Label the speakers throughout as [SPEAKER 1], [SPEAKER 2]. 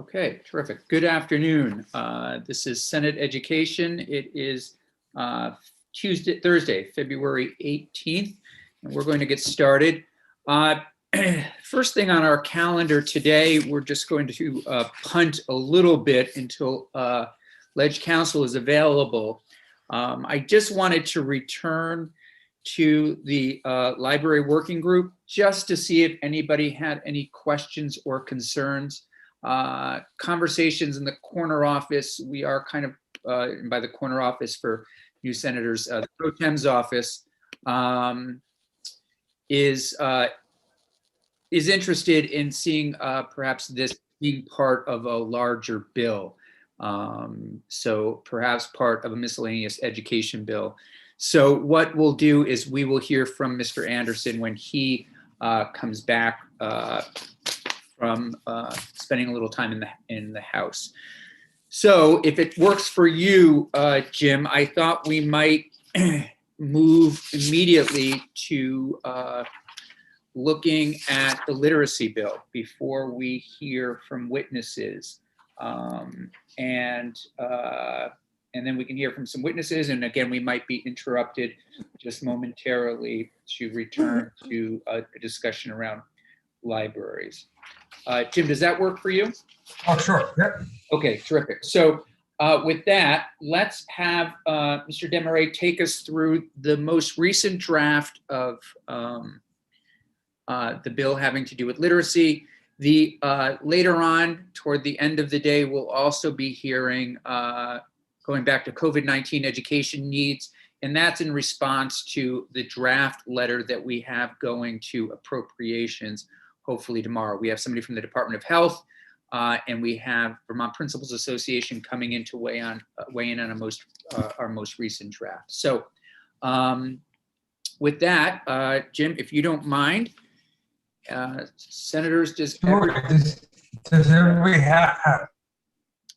[SPEAKER 1] Okay, terrific. Good afternoon. This is Senate Education. It is Thursday, February 18th, and we're going to get started. First thing on our calendar today, we're just going to punt a little bit until Ledge Council is available. I just wanted to return to the library working group just to see if anybody had any questions or concerns. Conversations in the corner office. We are kind of by the corner office for new senators. The Pro Tem's office is interested in seeing perhaps this being part of a larger bill. So perhaps part of a miscellaneous education bill. So what we'll do is we will hear from Mr. Anderson when he comes back from spending a little time in the House. So if it works for you, Jim, I thought we might move immediately to looking at the literacy bill before we hear from witnesses. And then we can hear from some witnesses. And again, we might be interrupted just momentarily to return to a discussion around libraries. Jim, does that work for you?
[SPEAKER 2] Oh, sure. Yep.
[SPEAKER 1] Okay, terrific. So with that, let's have Mr. Desmarais take us through the most recent draft of the bill having to do with literacy. Later on, toward the end of the day, we'll also be hearing, going back to COVID-19 education needs, and that's in response to the draft letter that we have going to appropriations, hopefully tomorrow. We have somebody from the Department of Health, and we have Vermont Principals Association coming in to weigh in on our most recent draft. So with that, Jim, if you don't mind, senators, does
[SPEAKER 2] everybody have?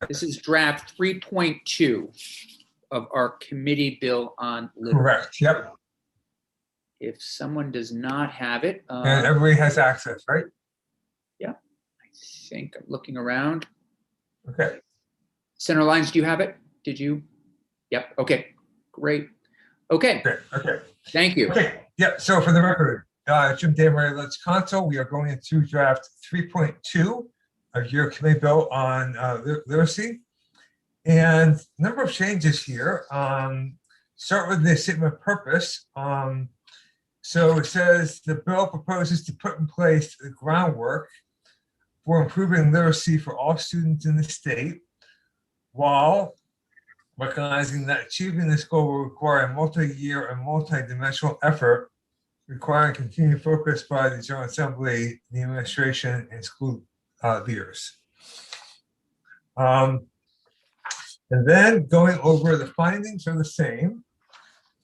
[SPEAKER 1] This is draft 3.2 of our committee bill on literacy.
[SPEAKER 2] Correct. Yep.
[SPEAKER 1] If someone does not have it,
[SPEAKER 2] And everybody has access, right?
[SPEAKER 1] Yeah, I think I'm looking around.
[SPEAKER 2] Okay.
[SPEAKER 1] Senator Lyons, do you have it? Did you? Yep. Okay. Great. Okay.
[SPEAKER 2] Okay.
[SPEAKER 1] Thank you.
[SPEAKER 2] Okay. Yep. So for the record, Jim Desmarais, Ledge Council, we are going into draft 3.2 of your committee bill on literacy, and a number of changes here. Start with the statement of purpose. So it says the bill proposes to put in place the groundwork for improving literacy for all students in the state, while recognizing that achieving this goal will require a multi-year and multi-dimensional effort, requiring continued focus by the General Assembly, the administration, and school leaders. And then going over the findings are the same.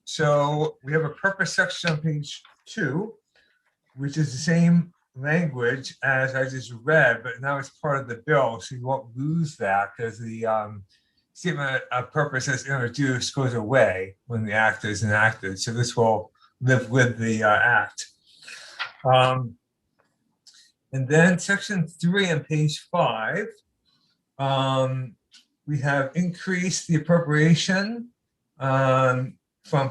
[SPEAKER 2] So we have a purpose section on page 2, which is the same language as I just read, but now it's part of the bill, so you won't lose that because the statement of purpose as introduced goes away when the act is enacted. So this will live with the act. And then section 3 on page 5, we have increased the appropriation from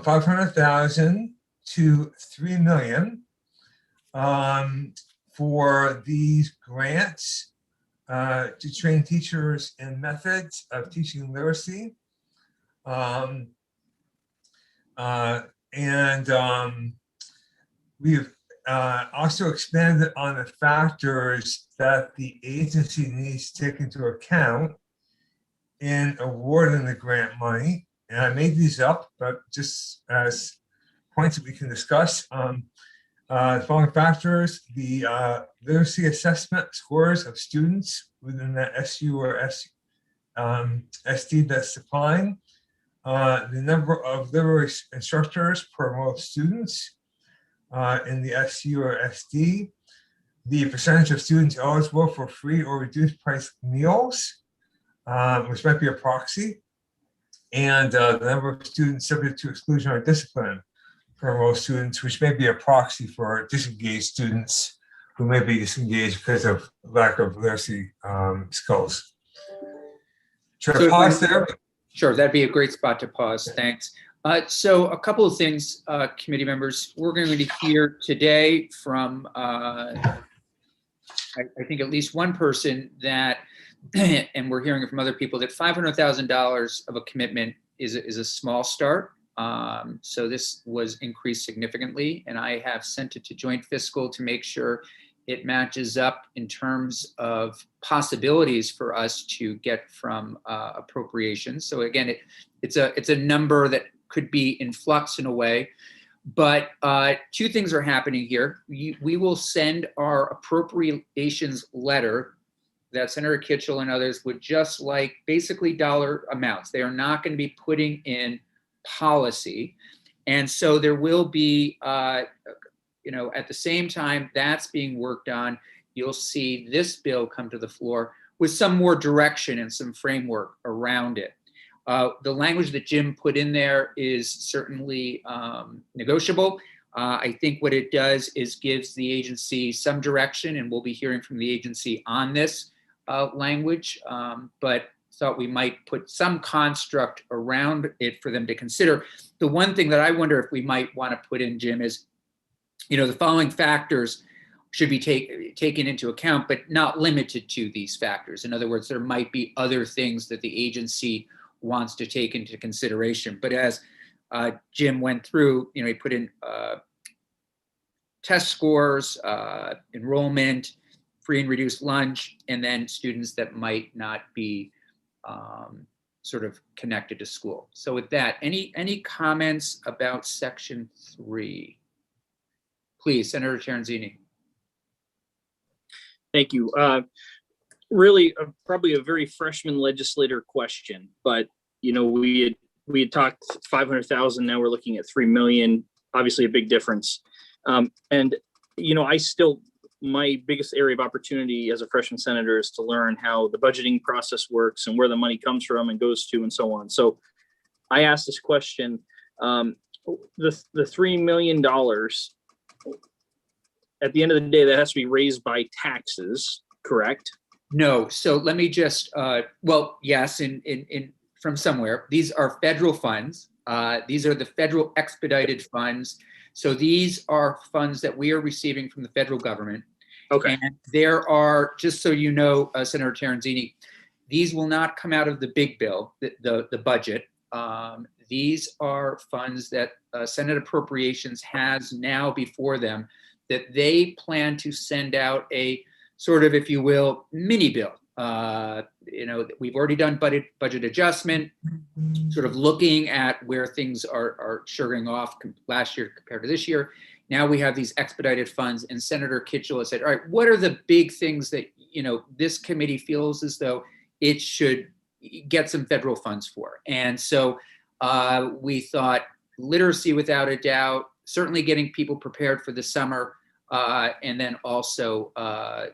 [SPEAKER 2] 500,000 to 3 million for these grants to train teachers in methods of teaching literacy. We've also expanded on the factors that the agency needs to take into account in awarding the grant money. And I made these up, but just as points that we can discuss. The following factors: the literacy assessment scores of students within the SU or SD that's defined, the number of literary instructors per enrolled students in the SU or SD, the percentage of students eligible for free or reduced price meals, which might be a proxy, and the number of students subject to exclusion or discipline for enrolled students, which may be a proxy for disengaged students who may be disengaged because of lack of literacy skills. Should I
[SPEAKER 1] So-
[SPEAKER 2] pause there?
[SPEAKER 1] Sure, that'd be a great spot to pause. Thanks. So a couple of things, committee members. We're going to hear today from, I think, at least one person that, and we're hearing it from other people, that $500,000 of a commitment is a small start. So this was increased significantly, and I have sent it to Joint Fiscal to make sure it matches up in terms of possibilities for us to get from appropriations. So again, it's a number that could be in flux in a way, but two things are happening here. We will send our appropriations letter that Senator Kitchel and others would just like basically dollar amounts. They are not going to be putting in policy. And so there will be, at the same time that's being worked on, you'll see this bill come to the floor with some more direction and some framework around it. The language that Jim put in there is certainly negotiable. I think what it does is gives the agency some direction, and we'll be hearing from the agency on this language, but thought we might put some construct around it for them to consider. The one thing that I wonder if we might want to put in, Jim, is the following factors should be taken into account, but not limited to these factors. In other words, there might be other things that the agency wants to take into consideration. But as Jim went through, he put in test scores, enrollment, free and reduced lunch, and then students that might not be sort of connected to school. So with that, any comments about section 3? Please, Senator Terenzini.
[SPEAKER 3] Thank you. Really, probably a very freshman legislator question, but we had talked 500,000. Now we're looking at 3 million. Obviously, a big difference. And my biggest area of opportunity as a freshman senator is to learn how the budgeting process works and where the money comes from and goes to and so on. So I asked this question: the $3 million. At the end of the day, that has to be raised by taxes, correct?
[SPEAKER 1] No. So let me just, well, yes, from somewhere. These are federal funds. These are the federal expedited funds. So these are funds that we are receiving from the federal government.
[SPEAKER 3] Okay.
[SPEAKER 1] And there are, just so you know, Senator Terenzini, these will not come out of the big bill, the budget. These are funds that Senate Appropriations has now before them, that they plan to send out a sort of, if you will, mini bill. We've already done budget adjustment, sort of looking at where things are sugaring off last year compared to this year. Now we have these expedited funds, and Senator Kitchel has said, all right, what are the big things that, this committee feels as though it should get some federal funds for? And so we thought literacy, without a doubt, certainly getting people prepared for the summer, and then also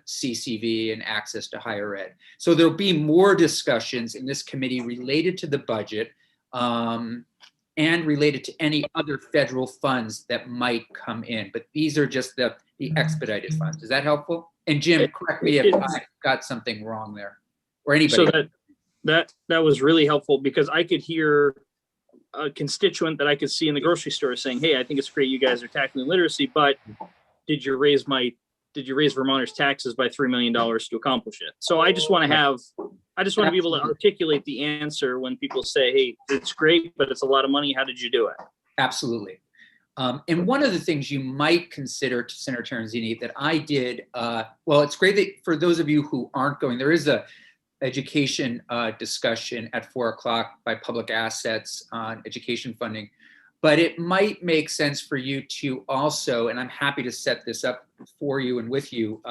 [SPEAKER 1] CCV and access to higher ed. So there'll be more discussions in this committee related to the budget and related to any other federal funds that might come in. But these are just the expedited funds. Is that helpful? And Jim, correct me if I got something wrong there, or anybody.
[SPEAKER 3] So that was really helpful, because I could hear a constituent that I could see in the grocery store saying, hey, I think it's great you guys are tackling literacy, but did you raise Vermonters' taxes by $3 million to accomplish it? So I just want to be able to articulate the answer when people say, hey, it's great, but it's a lot of money. How did you do it?
[SPEAKER 1] Absolutely. And one of the things you might consider, to Senator Terenzini, that I did, well, it's great that for those of you who aren't going, there is a education discussion at 4:00 by Public Assets on education funding. But it might make sense for you to also, and I'm happy to set this up for you and with you,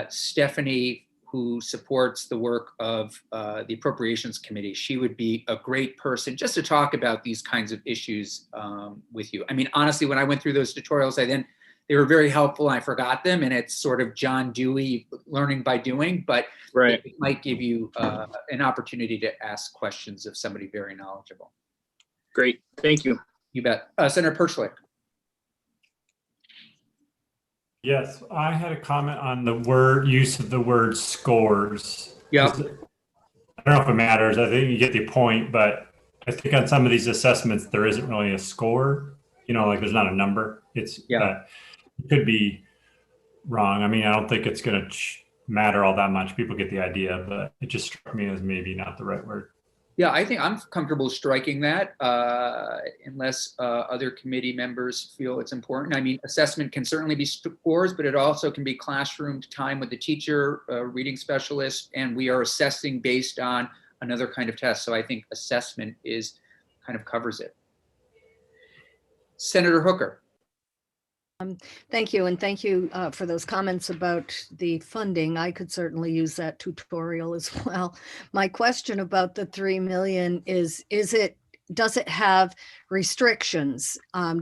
[SPEAKER 1] Stephanie, who supports the work of the Appropriations Committee. She would be a great person just to talk about these kinds of issues with you. I mean, honestly, when I went through those tutorials, they were very helpful and I forgot them, and it's sort of John Dewey, learning by doing, but
[SPEAKER 3] right.
[SPEAKER 1] It might give you an opportunity to ask questions of somebody very knowledgeable.
[SPEAKER 3] Great, thank you.
[SPEAKER 1] You bet. Senator Perchlik.
[SPEAKER 4] Yes, I had a comment on the word use of the word scores.
[SPEAKER 1] Yeah.
[SPEAKER 4] I don't know if it matters. I think you get the point, but I think on some of these assessments there isn't really a score. Like there's not a number. It's
[SPEAKER 1] Yeah.
[SPEAKER 4] it could be wrong. I mean, I don't think it's going to matter all that much. People get the idea, but it just struck me as maybe not the right word.
[SPEAKER 1] Yeah, I think I'm comfortable striking that unless other committee members feel it's important. I mean, assessment can certainly be scores, but it also can be classroom time with the teacher, reading specialist, and we are assessing based on another kind of test. So I think assessment kind of covers it. Senator Hooker.
[SPEAKER 5] Thank you. And thank you for those comments about the funding. I could certainly use that tutorial as well. My question about the 3 million is does it have restrictions?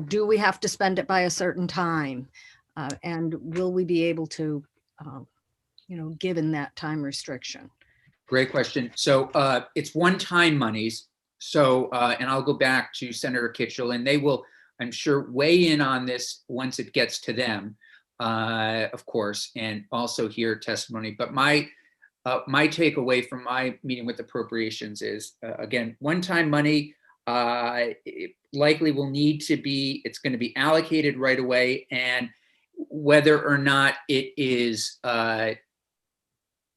[SPEAKER 5] Do we have to spend it by a certain time? And will we be able to, given that time restriction?
[SPEAKER 1] Great question. So it's one-time monies. So, and I'll go back to Senator Kitchell, and they will, I'm sure, weigh in on this once it gets to them, of course, and also hear testimony. But my takeaway from my meeting with appropriations is, again, one-time money it likely will need to be, it's going to be allocated right away, and whether or not it is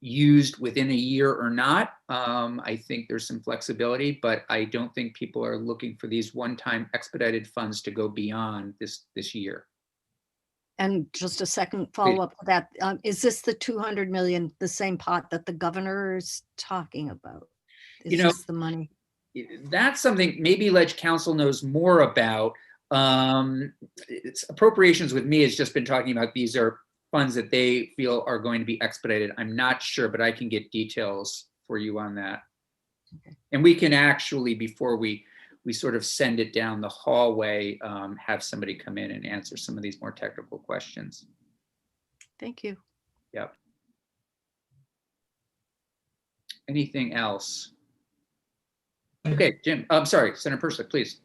[SPEAKER 1] used within a year or not, I think there's some flexibility, but I don't think people are looking for these one-time expedited funds to go beyond this year.
[SPEAKER 5] And just a second follow-up to that, is this the 200 million, the same pot that the governor is talking about? Is this the money?
[SPEAKER 1] That's something maybe Ledge Council knows more about. It's appropriations with me has just been talking about these are funds that they feel are going to be expedited. I'm not sure, but I can get details for you on that. Okay. And we can actually, before we sort of send it down the hallway, have somebody come in and answer some of these more technical questions.
[SPEAKER 5] Thank you.
[SPEAKER 1] Yep. Anything else? Okay, Jim, I'm sorry, Senator Persnick, please.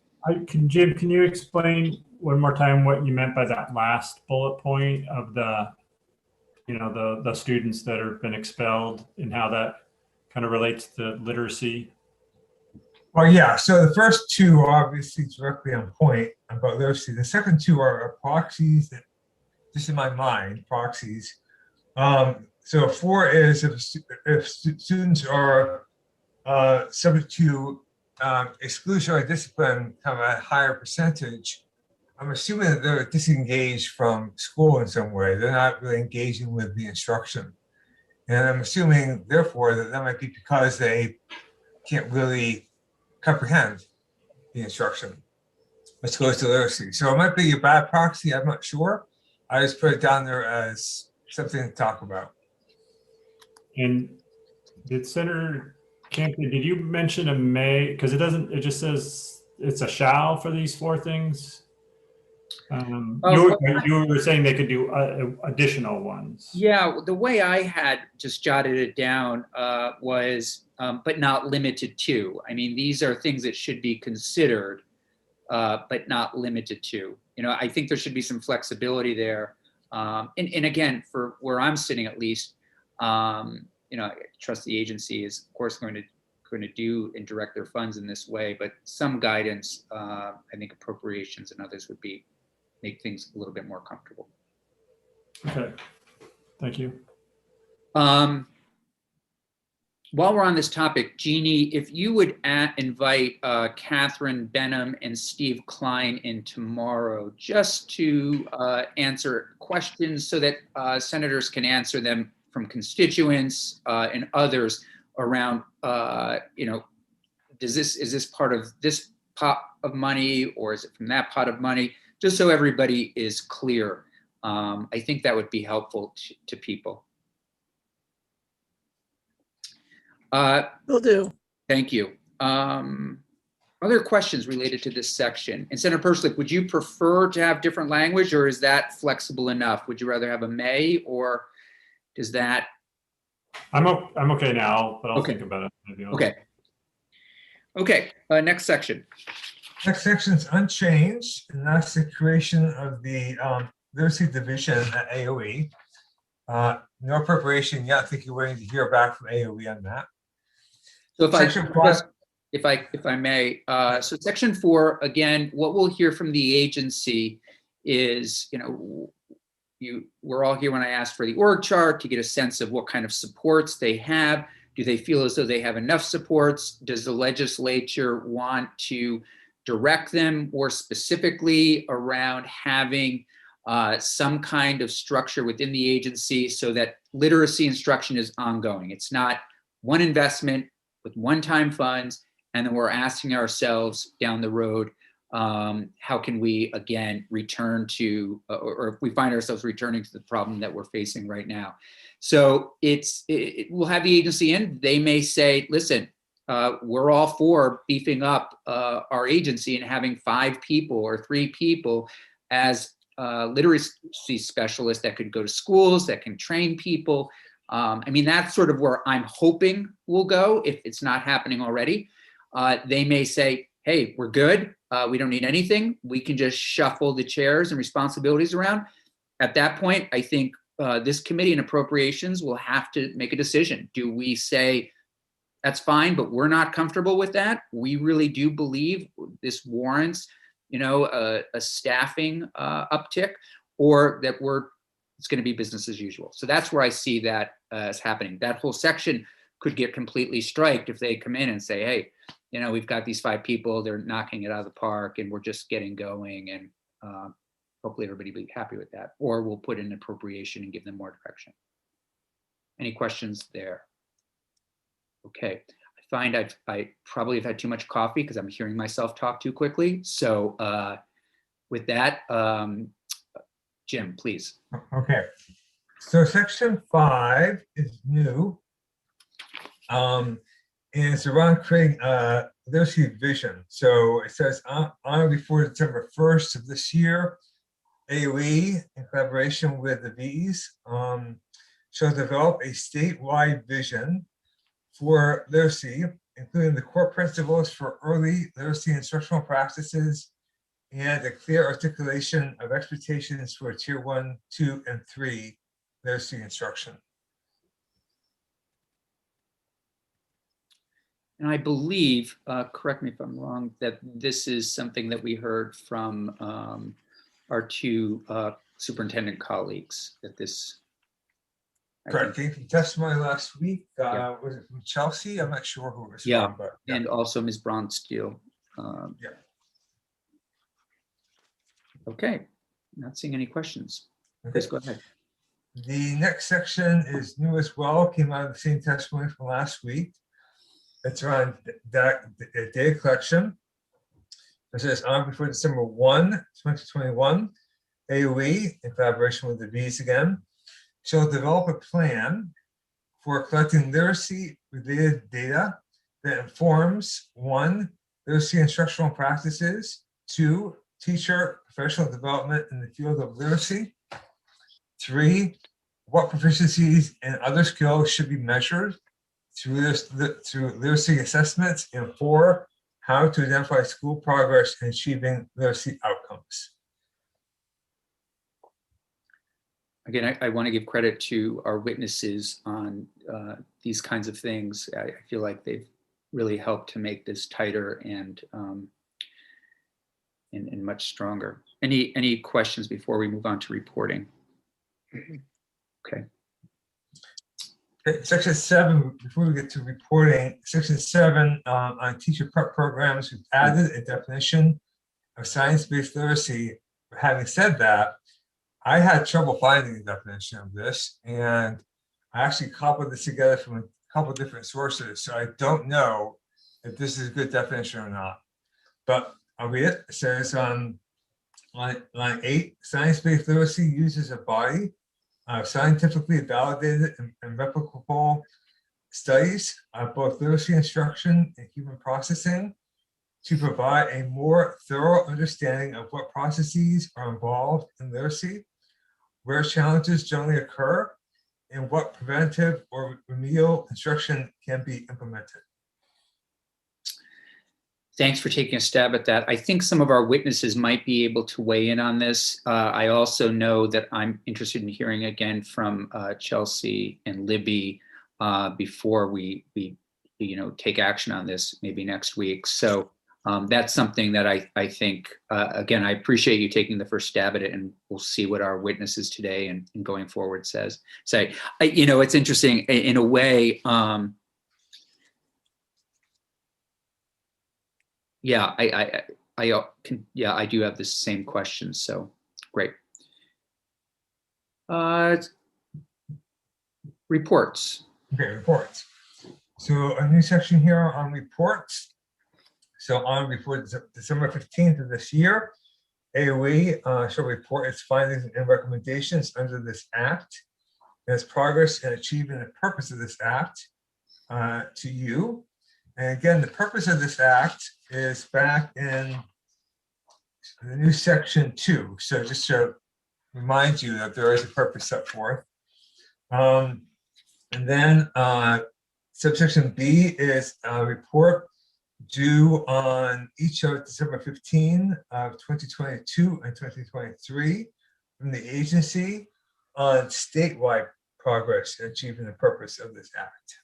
[SPEAKER 4] Jim, can you explain one more time what you meant by that last bullet point of the students that have been expelled and how that kind of relates to literacy?
[SPEAKER 2] Well, yeah, so the first two are obviously directly on point about literacy. The second two are proxies that, just in my mind, proxies. So 4 is if students are subject to exclusionary discipline, have a higher percentage. I'm assuming that they're disengaged from school in some way. They're not really engaging with the instruction. And I'm assuming, therefore, that might be because they can't really comprehend the instruction, which goes to literacy. So it might be a bad proxy, I'm not sure. I just put it down there as something to talk about.
[SPEAKER 4] And did Senator Campion, did you mention a may? Because it just says it's a shall for these 4 things. You were saying they could do additional ones.
[SPEAKER 1] Yeah, the way I had just jotted it down was, but not limited to. I mean, these are things that should be considered, but not limited to. I think there should be some flexibility there. And again, for where I'm sitting at least, I trust the agency is, of course, going to do and direct their funds in this way, but some guidance, I think appropriations and others would make things a little bit more comfortable.
[SPEAKER 4] Okay, thank you.
[SPEAKER 1] While we're on this topic, Jeannie, if you would invite Catherine Benham and Steve Klein in tomorrow just to answer questions so that senators can answer them from constituents and others around, is this part of this pot of money or is it from that pot of money? Just so everybody is clear. I think that would be helpful to people.
[SPEAKER 6] Will do.
[SPEAKER 1] Thank you. Other questions related to this section? And Senator Persnick, would you prefer to have different language or is that flexible enough? Would you rather have a may or does that?
[SPEAKER 4] I'm okay now, but I'll
[SPEAKER 1] Okay.
[SPEAKER 4] think about it. Maybe
[SPEAKER 1] Okay. Okay, next section.
[SPEAKER 2] Next section is unchanged, and that's the creation of the Literacy Division at AOE. No appropriation yet. I think you're waiting to hear back from AOE on that.
[SPEAKER 1] So if
[SPEAKER 2] Section 5.
[SPEAKER 1] if I may, so section 4, again, what we'll hear from the agency is, we're all here when I asked for the org chart to get a sense of what kind of supports they have. Do they feel as though they have enough supports? Does the legislature want to direct them more specifically around having some kind of structure within the agency so that literacy instruction is ongoing? It's not one investment with one-time funds, and then we're asking ourselves down the road, how can we again return to, or if we find ourselves returning to the problem that we're facing right now. So we'll have the agency in. They may say, listen, we're all for beefing up our agency and having 5 people or 3 people as literacy specialists that could go to schools, that can train people. I mean, that's sort of where I'm hoping we'll go if it's not happening already. They may say, hey, we're good. We don't need anything. We can just shuffle the chairs and responsibilities around. At that point, I think this committee and appropriations will have to make a decision. Do we say, that's fine, but we're not comfortable with that? We really do believe this warrants, a staffing uptick, or that it's going to be business as usual. So that's where I see that as happening. That whole section could get completely striked if they come in and say, hey, we've got these 5 people, they're knocking it out of the park and we're just getting going, and hopefully everybody will be happy with that. Or we'll put in appropriation and give them more direction. Any questions there? Okay, I find I probably have had too much coffee because I'm hearing myself talk too quickly. So with that, Jim, please.
[SPEAKER 2] Okay, so section 5 is new. And it's around creating literacy vision. So it says on or before December 1st of this year, AOE, in collaboration with the V's, shall develop a statewide vision for literacy, including the core principles for early literacy instructional practices and a clear articulation of expectations for tier 1, 2, and 3 literacy instruction.
[SPEAKER 1] And I believe, correct me if I'm wrong, that this is something that we heard from our 2 superintendent colleagues, that this.
[SPEAKER 2] Correct. Gave you testimony last week.
[SPEAKER 1] Yeah.
[SPEAKER 2] Was it from Chelsea? I'm not sure who it was
[SPEAKER 1] Yeah,
[SPEAKER 2] from, but
[SPEAKER 1] and also Ms. Bronsteele.
[SPEAKER 2] Yeah.
[SPEAKER 1] Okay, not seeing any questions.
[SPEAKER 2] Okay.
[SPEAKER 1] Please go ahead.
[SPEAKER 2] The next section is new as well, came out of the same testimony from last week. It's around data collection. It says on before December 1, 2021, AOE, in collaboration with the V's again, shall develop a plan for collecting literacy-related data that informs 1, literacy instructional practices, 2, teacher professional development in the field of literacy, 3, what proficiencies and other skills should be measured through literacy assessments, and 4, how to identify school progress in achieving literacy outcomes.
[SPEAKER 1] Again, I want to give credit to our witnesses on these kinds of things. I feel like they've really helped to make this tighter and much stronger. Any questions before we move on to reporting? Okay.
[SPEAKER 2] Okay, section 7, before we get to reporting, section 7 on teacher prep programs, we've added a definition of science-based literacy. Having said that, I had trouble finding the definition of this, and I actually cobbled this together from a couple different sources, so I don't know if this is a good definition or not. But I'll read it. It says on line 8, science-based literacy uses a body of scientifically validated and replicable studies of both literacy instruction and human processing to provide a more thorough understanding of what processes are involved in literacy, where challenges generally occur, and what preventive or remedial instruction can be implemented.
[SPEAKER 1] Thanks for taking a stab at that. I think some of our witnesses might be able to weigh in on this. I also know that I'm interested in hearing again from Chelsea and Libby before we take action on this maybe next week. So that's something that I think, again, I appreciate you taking the first stab at it, and we'll see what our witnesses today and going forward say. It's interesting in a way. Yeah, I do have the same questions. So great. Reports.
[SPEAKER 2] Okay, reports. So a new section here on reports. So on before December 15th of this year, AOE shall report its findings and recommendations under this act and its progress in achieving the purpose of this act to you. And again, the purpose of this act is back in the new section 2. So just to remind you that there is a purpose set forth. And then subsection B is a report due on each of December 15 of 2022 and 2023 from the agency on statewide progress in achieving the purpose of this act.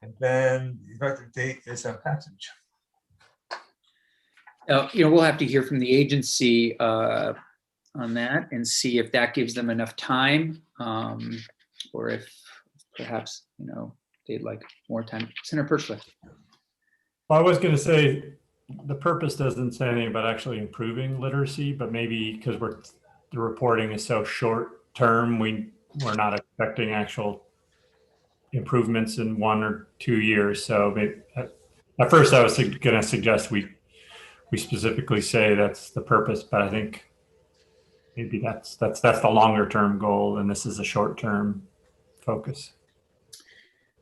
[SPEAKER 2] And then the effective date is on passage.
[SPEAKER 1] We'll have to hear from the agency on that and see if that gives them enough time, or if perhaps they'd like more time. Senator Perchlik.
[SPEAKER 4] Well, I was going to say the purpose doesn't say anything about actually improving literacy, but maybe because the reporting is so short term, we're not expecting actual improvements in 1 or 2 years. So maybe, at first I was going to suggest we specifically say that's the purpose, but I think maybe that's the longer term goal, and this is a short term focus.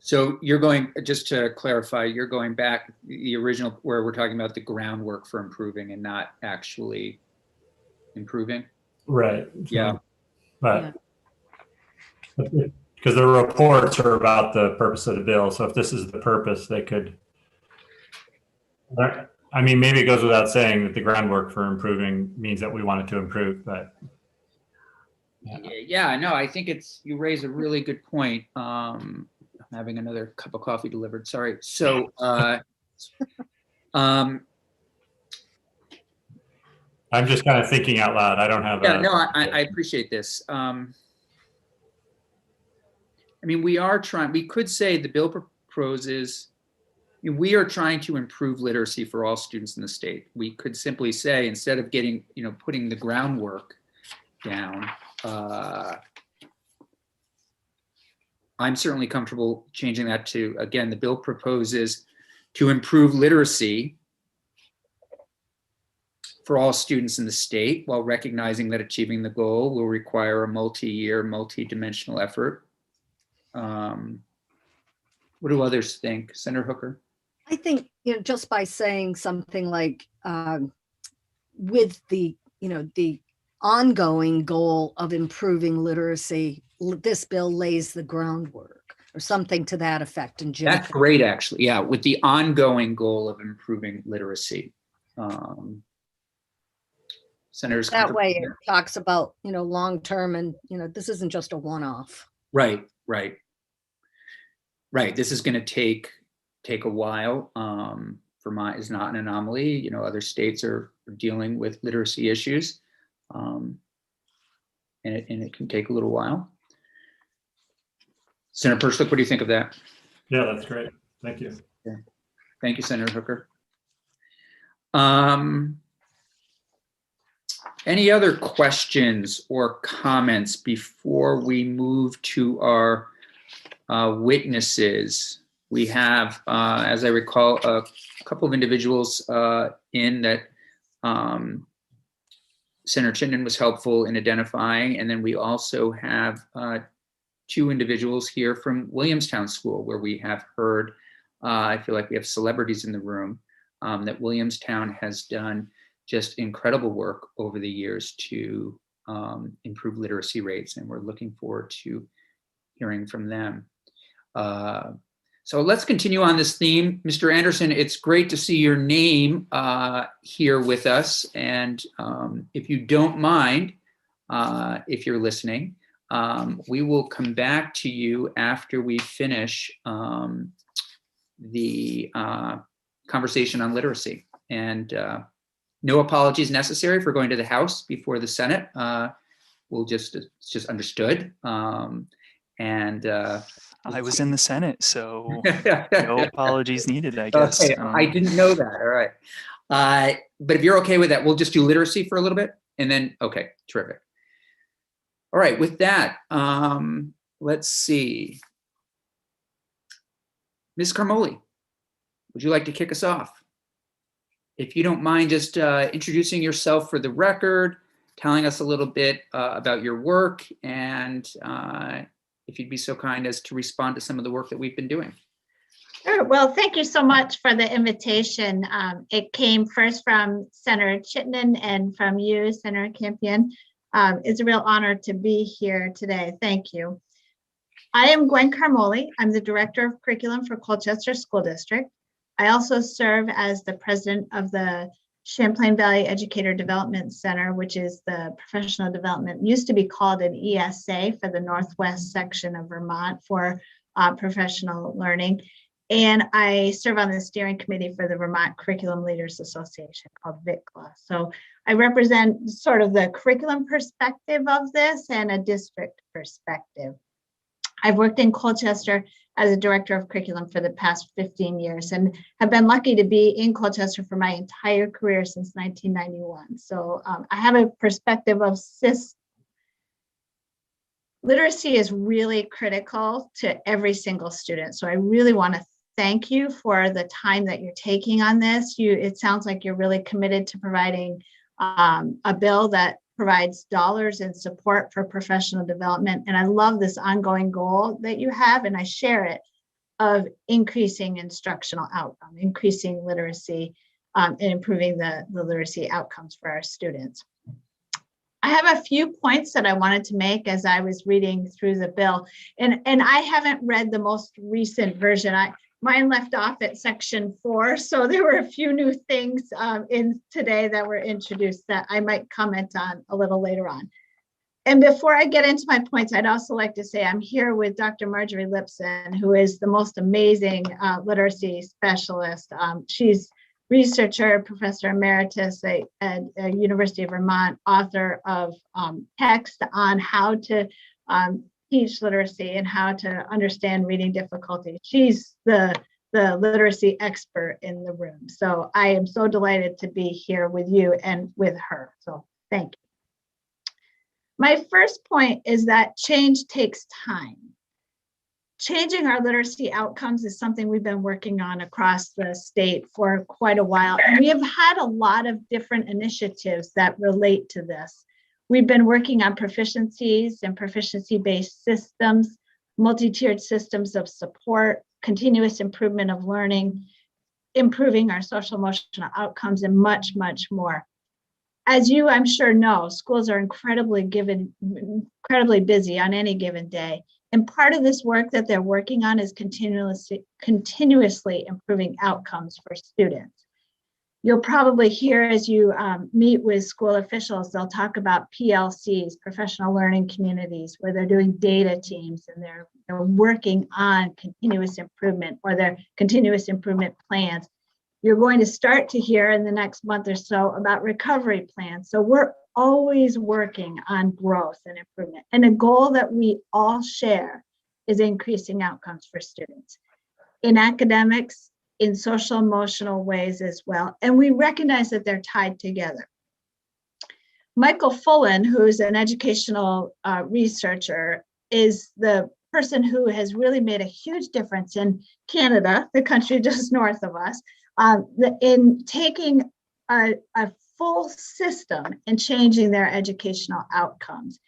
[SPEAKER 1] So you're going, just to clarify, you're going back the original where we're talking about the groundwork for improving and not actually improving.
[SPEAKER 4] Right.
[SPEAKER 1] Yeah.
[SPEAKER 4] But because the reports are about the purpose of the bill. So if this is the purpose, they could, I mean, maybe it goes without saying that the groundwork for improving means that we want it to improve, but.
[SPEAKER 1] Yeah, no, I think you raise a really good point. I'm having another cup of coffee delivered. Sorry. So, I'm
[SPEAKER 4] just kind of thinking out loud. I don't have.
[SPEAKER 1] Yeah, no, I appreciate this. I mean, we could say the bill proposes, we are trying to improve literacy for all students in the state. We could simply say, instead of putting the groundwork down, I'm certainly comfortable changing that to, again, the bill proposes to improve literacy for all students in the state, while recognizing that achieving the goal will require a multi-year, multi-dimensional effort. What do others think? Senator Hooker?
[SPEAKER 5] I think, just by saying something like, with the ongoing goal of improving literacy, this bill lays the groundwork, or something to that effect. And Jim,
[SPEAKER 1] that's great, actually. Yeah, with the ongoing goal of improving literacy. Senators,
[SPEAKER 5] that way it talks about long term, and this isn't just a one-off.
[SPEAKER 1] Right. This is going to take a while. Vermont is not an anomaly. Other states are dealing with literacy issues, and it can take a little while. Senator Perchlik, what do you think of that?
[SPEAKER 4] Yeah, that's great. Thank you.
[SPEAKER 1] Okay. Thank you, Senator Hooker. Any other questions or comments before we move to our witnesses? We have, as I recall, a couple of individuals in that Senator Chittenden was helpful in identifying, and then we also have 2 individuals here from Williamstown School, where we have heard, I feel like we have celebrities in the room, that Williamstown has done just incredible work over the years to improve literacy rates, and we're looking forward to hearing from them. So let's continue on this theme. Mr. Anderson, it's great to see your name here with us. And if you don't mind, if you're listening, we will come back to you after we finish the conversation on literacy. And no apologies necessary for going to the House before the Senate. It's just understood.
[SPEAKER 7] I was in the Senate, so no apologies needed, I guess.
[SPEAKER 1] Okay, I didn't know that. All right. But if you're okay with that, we'll just do literacy for a little bit and then, okay, terrific. All right, with that, let's see. Ms. Carmoli, would you like to kick us off? If you don't mind just introducing yourself for the record, telling us a little bit about your work, and if you'd be so kind as to respond to some of the work that we've been doing.
[SPEAKER 8] Sure. Well, thank you so much for the invitation. It came first from Senator Chittenden and from you, Senator Campion. It's a real honor to be here today. Thank you. I am Gwen Carmoli. I'm the Director of Curriculum for Colchester School District. I also serve as the president of the Champlain Valley Educator Development Center, which is the professional development, used to be called an ESA for the Northwest section of Vermont for professional learning. And I serve on the steering committee for the Vermont Curriculum Leaders Association called VICLA. So I represent sort of the curriculum perspective of this and a district perspective. I've worked in Colchester as a director of curriculum for the past 15 years and have been lucky to be in Colchester for my entire career since 1991. So I have a perspective of literacy is really critical to every single student. So I really want to thank you for the time that you're taking on this. It sounds like you're really committed to providing a bill that provides dollars and support for professional development. And I love this ongoing goal that you have, and I share it, of increasing instructional outcome, increasing literacy, and improving the literacy outcomes for our students. I have a few points that I wanted to make as I was reading through the bill. And I haven't read the most recent version. Mine left off at section 4, so there were a few new things in today that were introduced that I might comment on a little later on. And before I get into my points, I'd also like to say I'm here with Dr. Marjorie Lipson, who is the most amazing literacy specialist. She's researcher, professor emeritus at University of Vermont, author of text on how to teach literacy and how to understand reading difficulty. She's the literacy expert in the room. So I am so delighted to be here with you and with her. So thank you. My first point is that change takes time. Changing our literacy outcomes is something we've been working on across the state for quite a while. And we have had a lot of different initiatives that relate to this. We've been working on proficiencies and proficiency-based systems, multi-tiered systems of support, continuous improvement of learning, improving our social emotional outcomes, and much, much more. As you, I'm sure, know, schools are incredibly busy on any given day. And part of this work that they're working on is continuously improving outcomes for students. You'll probably hear as you meet with school officials, they'll talk about PLCs, professional learning communities, where they're doing data teams and they're working on continuous improvement or their continuous improvement plans. You're going to start to hear in the next month or so about recovery plans. So we're always working on growth and improvement. And a goal that we all share is increasing outcomes for students in academics, in social emotional ways as well. And we recognize that they're tied together. Michael Fullen, who's an educational researcher, is the person who has really made a huge difference in Canada, the country just north of us, in taking a full system and changing their educational outcomes.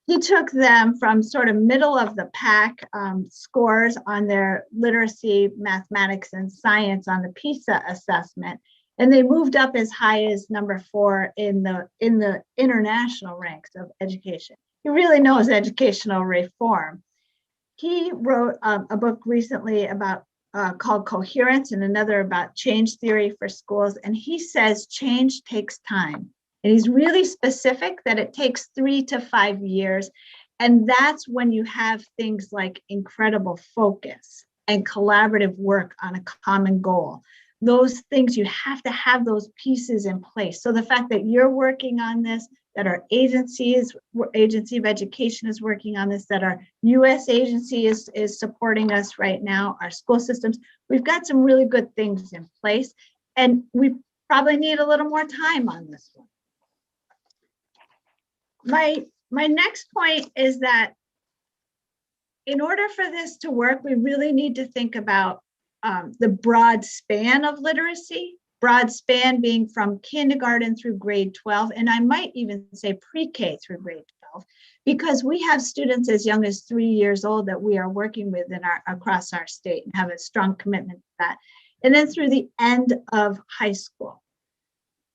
[SPEAKER 8] He took them from sort of middle of the pack scores on their literacy, mathematics, and science on the PISA assessment, and they moved up as high as number 4 in the international ranks of education. He really knows educational reform. He wrote a book recently about called Coherence and another about change theory for schools. And he says change takes time. And he's really specific that it takes 3 to 5 years. And that's when you have things like incredible focus and collaborative work on a common goal. Those things, you have to have those pieces in place. So the fact that you're working on this, that our agency of education is working on this, that our US agency is supporting us right now, our school systems, we've got some really good things in place. And we probably need a little more time on this one. My next point is that in order for this to work, we really need to think about the broad span of literacy, broad span being from kindergarten through grade 12, and I might even say pre-K through grade 12, because we have students as young as 3 years old that we are working with across our state and have a strong commitment to that. And then through the end of high school.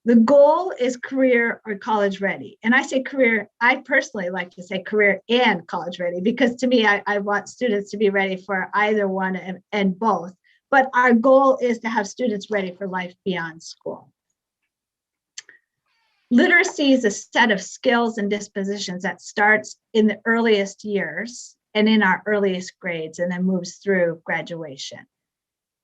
[SPEAKER 8] The goal is career or college ready. And I say career, I personally like to say career and college ready, because to me, I want students to be ready for either one and both. But our goal is to have students ready for life beyond school. Literacy is a set of skills and dispositions that starts in the earliest years and in our earliest grades and then moves through graduation.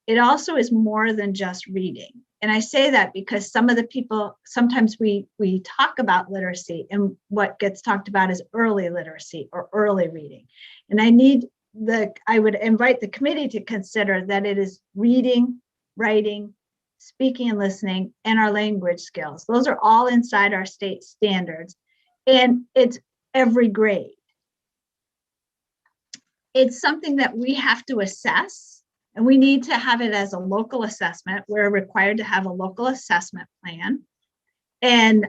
[SPEAKER 8] It also is more than just reading. And I say that because some of the people, sometimes we talk about literacy and what gets talked about is early literacy or early reading. And I would invite the committee to consider that it is reading, writing, speaking and listening, and our language skills. Those are all inside our state standards. And it's every grade. It's something that we have to assess. And we need to have it as a local assessment. We're required to have a local assessment plan. And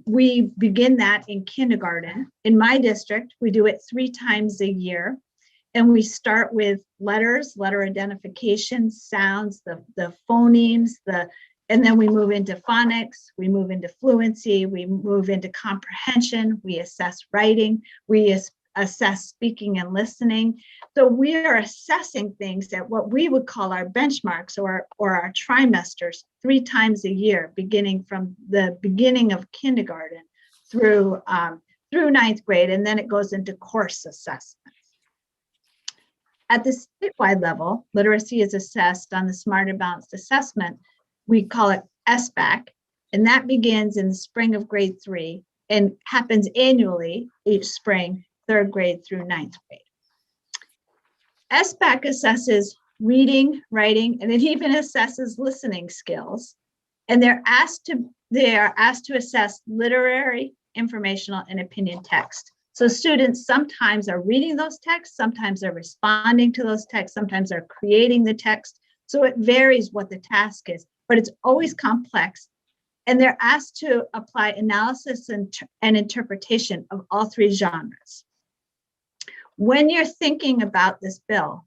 [SPEAKER 8] we begin that in kindergarten. In my district, we do it 3 times a year. And we start with letters, letter identification, sounds, the phonemes, and then we move into phonics, we move into fluency, we move into comprehension, we assess writing, we assess speaking and listening. So we are assessing things at what we would call our benchmarks or our trimesters 3 times a year, beginning from the beginning of kindergarten through 9th grade, and then it goes into course assessments. At the statewide level, literacy is assessed on the Smarter Balanced Assessment. We call it SBAC, and that begins in the spring of grade 3 and happens annually each spring, 3rd grade through 9th grade. SBAC assesses reading, writing, and it even assesses listening skills. And they are asked to assess literary, informational, and opinion text. So students sometimes are reading those texts, sometimes they're responding to those texts, sometimes they're creating the text. So it varies what the task is, but it's always complex. And they're asked to apply analysis and interpretation of all 3 genres. When you're thinking about this bill,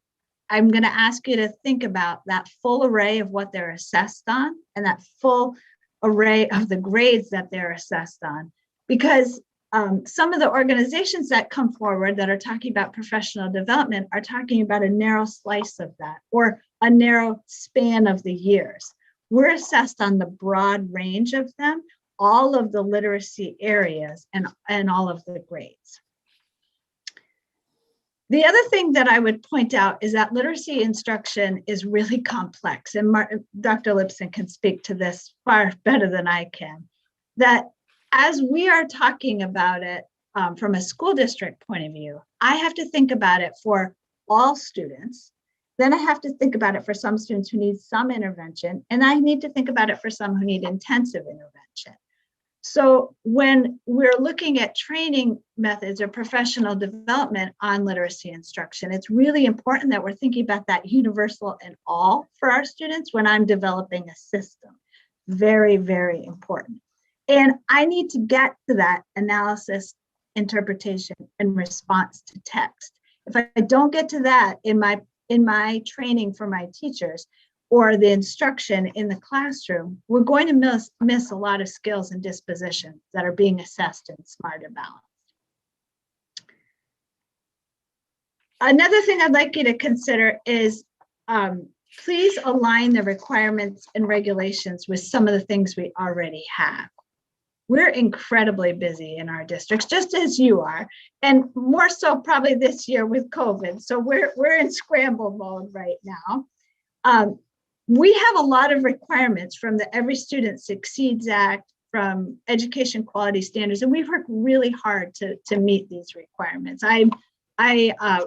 [SPEAKER 8] I'm going to ask you to think about that full array of what they're assessed on and that full array of the grades that they're assessed on, because some of the organizations that come forward that are talking about professional development are talking about a narrow slice of that or a narrow span of the years. We're assessed on the broad range of them, all of the literacy areas and all of the grades. The other thing that I would point out is that literacy instruction is really complex, and Dr. Lipson can speak to this far better than I can, that as we are talking about it from a school district point of view, I have to think about it for all students. Then I have to think about it for some students who need some intervention, and I need to think about it for some who need intensive intervention. So when we're looking at training methods or professional development on literacy instruction, it's really important that we're thinking about that universal and all for our students when I'm developing a system. Very, very important. And I need to get to that analysis, interpretation, and response to text. If I don't get to that in my training for my teachers or the instruction in the classroom, we're going to miss a lot of skills and dispositions that are being assessed in Smarter Balanced. Another thing I'd like you to consider is please align the requirements and regulations with some of the things we already have. We're incredibly busy in our districts, just as you are, and more so probably this year with COVID. So we're in scramble mode right now. We have a lot of requirements from the Every Student Succeeds Act, from education quality standards, and we've worked really hard to meet these requirements. I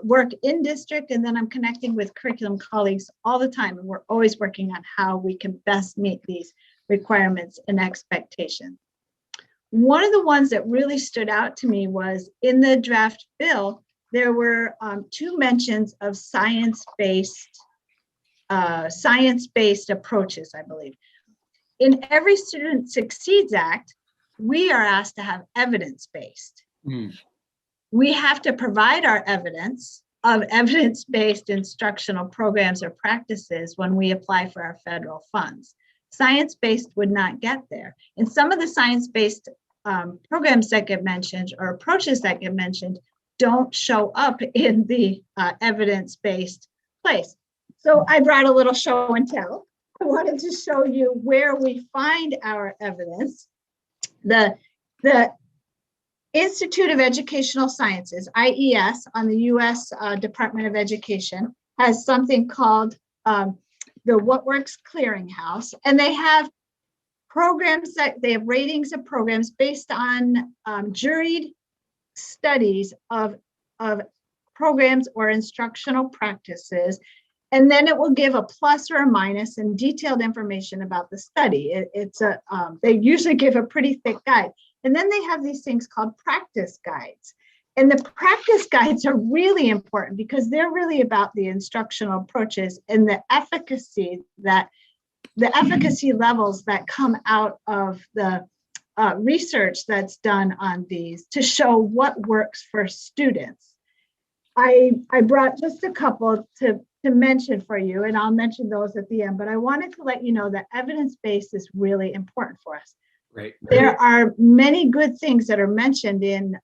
[SPEAKER 8] work in district, and then I'm connecting with curriculum colleagues all the time, and we're always working on how we can best meet these requirements and expectations. One of the ones that really stood out to me was in the draft bill, there were 2 mentions of science-based approaches, I believe. In Every Student Succeeds Act, we are asked to have evidence-based. We have to provide our evidence of evidence-based instructional programs or practices when we apply for our federal funds. Science-based would not get there. And some of the science-based programs that get mentioned or approaches that get mentioned don't show up in the evidence-based place. So I brought a little show and tell. I wanted to show you where we find our evidence. The Institute of Educational Sciences, IES, on the US Department of Education, has something called the What Works Clearinghouse, and they have programs that they have ratings of programs based on juried studies of programs or instructional practices. And then it will give a plus or a minus and detailed information about the study. They usually give a pretty thick guide. And then they have these things called practice guides. And the practice guides are really important because they're really about the instructional approaches and the efficacy levels that come out of the research that's done on these to show what works for students. I brought just a couple to mention for you, and I'll mention those at the end, but I wanted to let you know that evidence-based is really important for us.
[SPEAKER 1] Right.
[SPEAKER 8] There are many good things that are mentioned in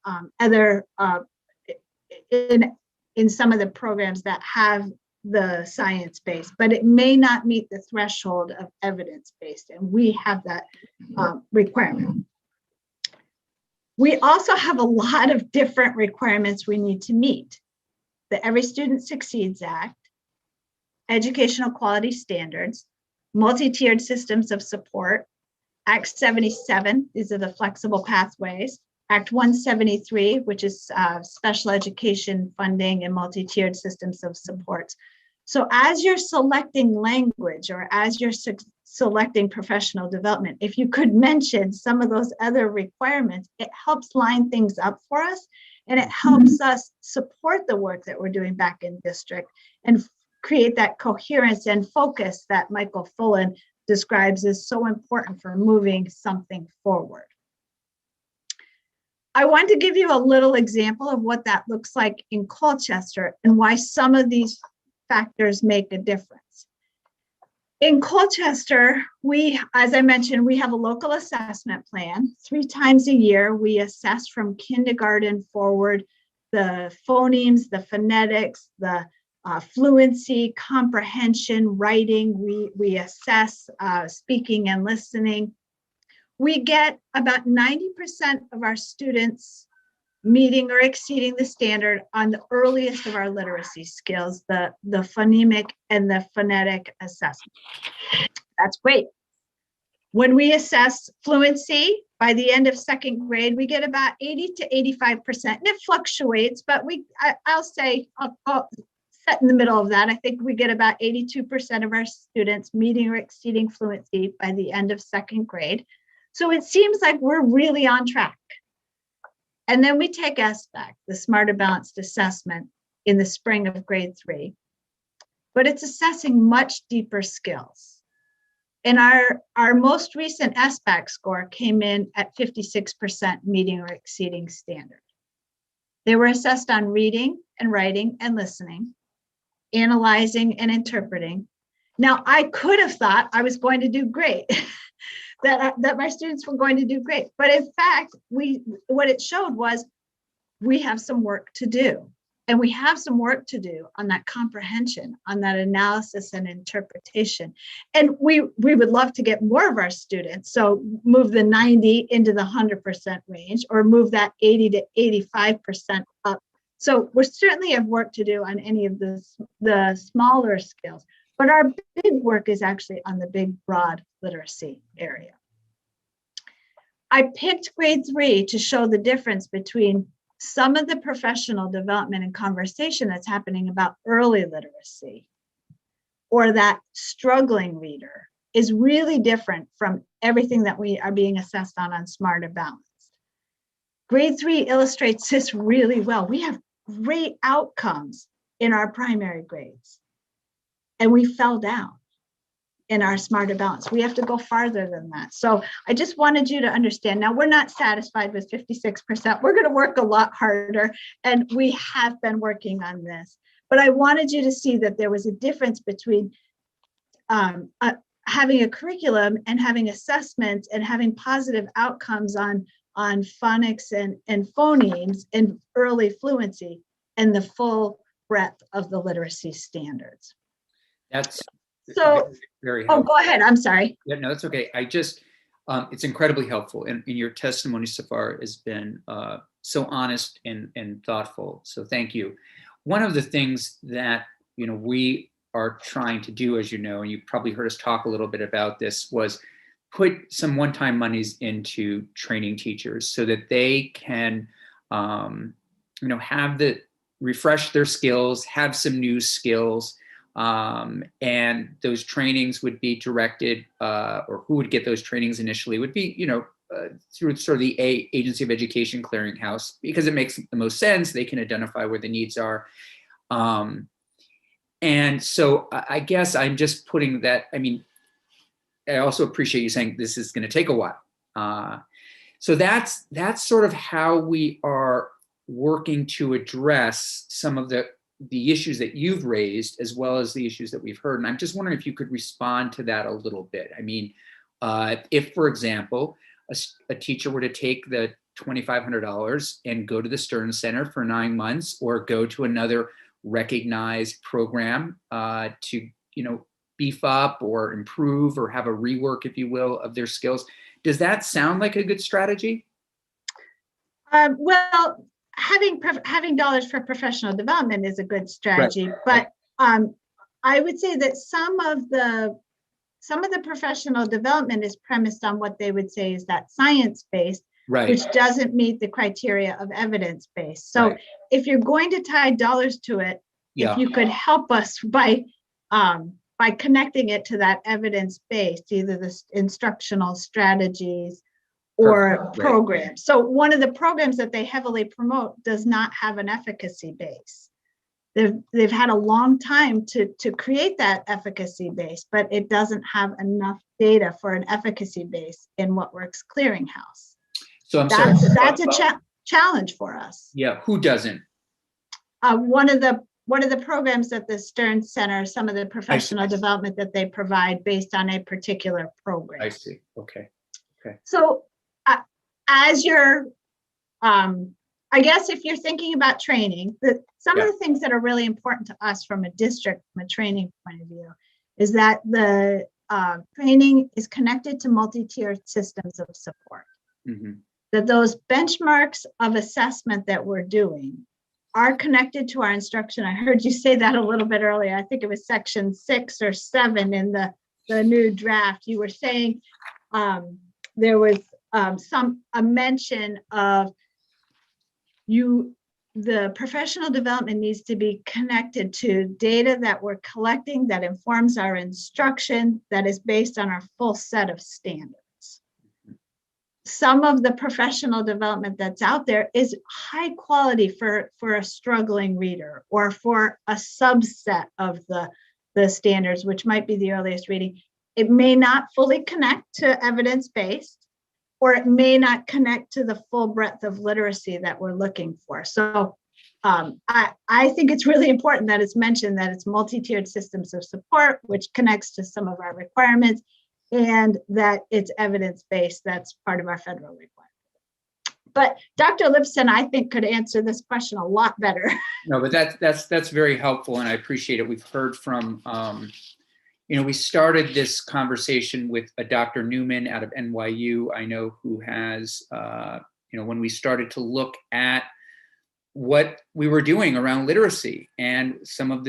[SPEAKER 8] in some of the programs that have the science-based, but it may not meet the threshold of evidence-based, and we have that requirement. We also have a lot of different requirements we need to meet. The Every Student Succeeds Act, Educational Quality Standards, Multi-Tiered Systems of Support, Act 77, these are the flexible pathways, Act 173, which is special education funding and multi-tiered systems of support. So as you're selecting language or as you're selecting professional development, if you could mention some of those other requirements, it helps line things up for us, and it helps us support the work that we're doing back in district and create that coherence and focus that Michael Fullen describes as so important for moving something forward. I want to give you a little example of what that looks like in Colchester and why some of these factors make a difference. In Colchester, as I mentioned, we have a local assessment plan. 3 times a year, we assess from kindergarten forward the phonemes, the phonetics, the fluency, comprehension, writing. We assess speaking and listening. We get about 90% of our students meeting or exceeding the standard on the earliest of our literacy skills, the phonemic and the phonetic assessment. That's great. When we assess fluency, by the end of 2nd grade, we get about 80 to 85%. And it fluctuates, but I'll say, I'll set in the middle of that. I think we get about 82% of our students meeting or exceeding fluency by the end of 2nd grade. So it seems like we're really on track. And then we take SBAC, the Smarter Balanced Assessment, in the spring of grade 3. But it's assessing much deeper skills. And our most recent SBAC score came in at 56% meeting or exceeding standard. They were assessed on reading and writing and listening, analyzing and interpreting. Now, I could have thought I was going to do great. that my students were going to do great. But in fact, what it showed was we have some work to do. And we have some work to do on that comprehension, on that analysis and interpretation. And we would love to get more of our students. So move the 90 into the 100% range, or move that 80 to 85% up. So we certainly have work to do on any of the smaller skills, but our big work is actually on the big, broad literacy area. I picked grade 3 to show the difference between some of the professional development and conversation that's happening about early literacy, or that struggling reader, is really different from everything that we are being assessed on Smarter Balanced. Grade 3 illustrates this really well. We have great outcomes in our primary grades, and we fell down in our Smarter Balance. We have to go farther than that. So I just wanted you to understand. Now, we're not satisfied with 56%. We're going to work a lot harder, and we have been working on this. But I wanted you to see that there was a difference between having a curriculum and having assessments and having positive outcomes on phonics and phonemes and early fluency, and the full breadth of the literacy standards.
[SPEAKER 1] That's
[SPEAKER 8] so
[SPEAKER 1] very
[SPEAKER 8] helpful.
[SPEAKER 1] helpful.
[SPEAKER 8] Oh, go ahead. I'm sorry.
[SPEAKER 1] Yeah, no, that's okay. I just, it's incredibly helpful. And your testimony so far has been so honest and thoughtful. So thank you. One of the things that, we are trying to do, as you know, and you probably heard us talk a little bit about this, was put some one-time monies into training teachers so that they can, refresh their skills, have some new skills. And those trainings would be directed, or who would get those trainings initially would be, through sort of the Agency of Education Clearinghouse, because it makes the most sense. They can identify where the needs are. And so I guess I'm just putting that, I also appreciate you saying this is going to take a while. So that's sort of how we are working to address some of the issues that you've raised, as well as the issues that we've heard. And I'm just wondering if you could respond to that a little bit. If, for example, a teacher were to take the $2,500 and go to the Stern Center for 9 months, or go to another recognized program to, beef up or improve or have a rework, if you will, of their skills, does that sound like a good strategy?
[SPEAKER 8] Well, having dollars for professional development is a good strategy, right. But I would say that some of the professional development is premised on what they would say is that science-based, right, which doesn't meet the criteria of evidence-based. So right, if you're going to tie dollars to it, if you could help us by connecting it to that evidence-based, either the instructional strategies or programs. So one of the programs that they heavily promote does not have an efficacy base. They've had a long time to create that efficacy base, but it doesn't have enough data for an efficacy base in What Works Clearinghouse.
[SPEAKER 1] So
[SPEAKER 8] that's a challenge for us.
[SPEAKER 1] Yeah, who doesn't?
[SPEAKER 8] One of the programs at the Stern Center, some of the professional development that they provide based on a particular program.
[SPEAKER 1] I see. Okay.
[SPEAKER 8] So as you're, I guess if you're thinking about training, some of the things that are really important to us from a district, from a training point of view, is that the training is connected to multi-tiered systems of support. Mm-hmm. That those benchmarks of assessment that we're doing are connected to our instruction. I heard you say that a little bit earlier. I think it was section 6 or 7 in the new draft. You were saying there was a mention of the professional development needs to be connected to data that we're collecting that informs our instruction, that is based on our full set of standards. Some of the professional development that's out there is high quality for a struggling reader, or for a subset of the standards, which might be the earliest reading. It may not fully connect to evidence-based, or it may not connect to the full breadth of literacy that we're looking for. So I think it's really important that it's mentioned that it's multi-tiered systems of support, which connects to some of our requirements, and that it's evidence-based. That's part of our federal requirement. But Dr. Lipson, I think, could answer this question a lot better.
[SPEAKER 1] No, but that's very helpful, and I appreciate it. We've heard from, we started this conversation with a Dr. Newman out of NYU, I know, who has, when we started to look at what we were doing around literacy and some of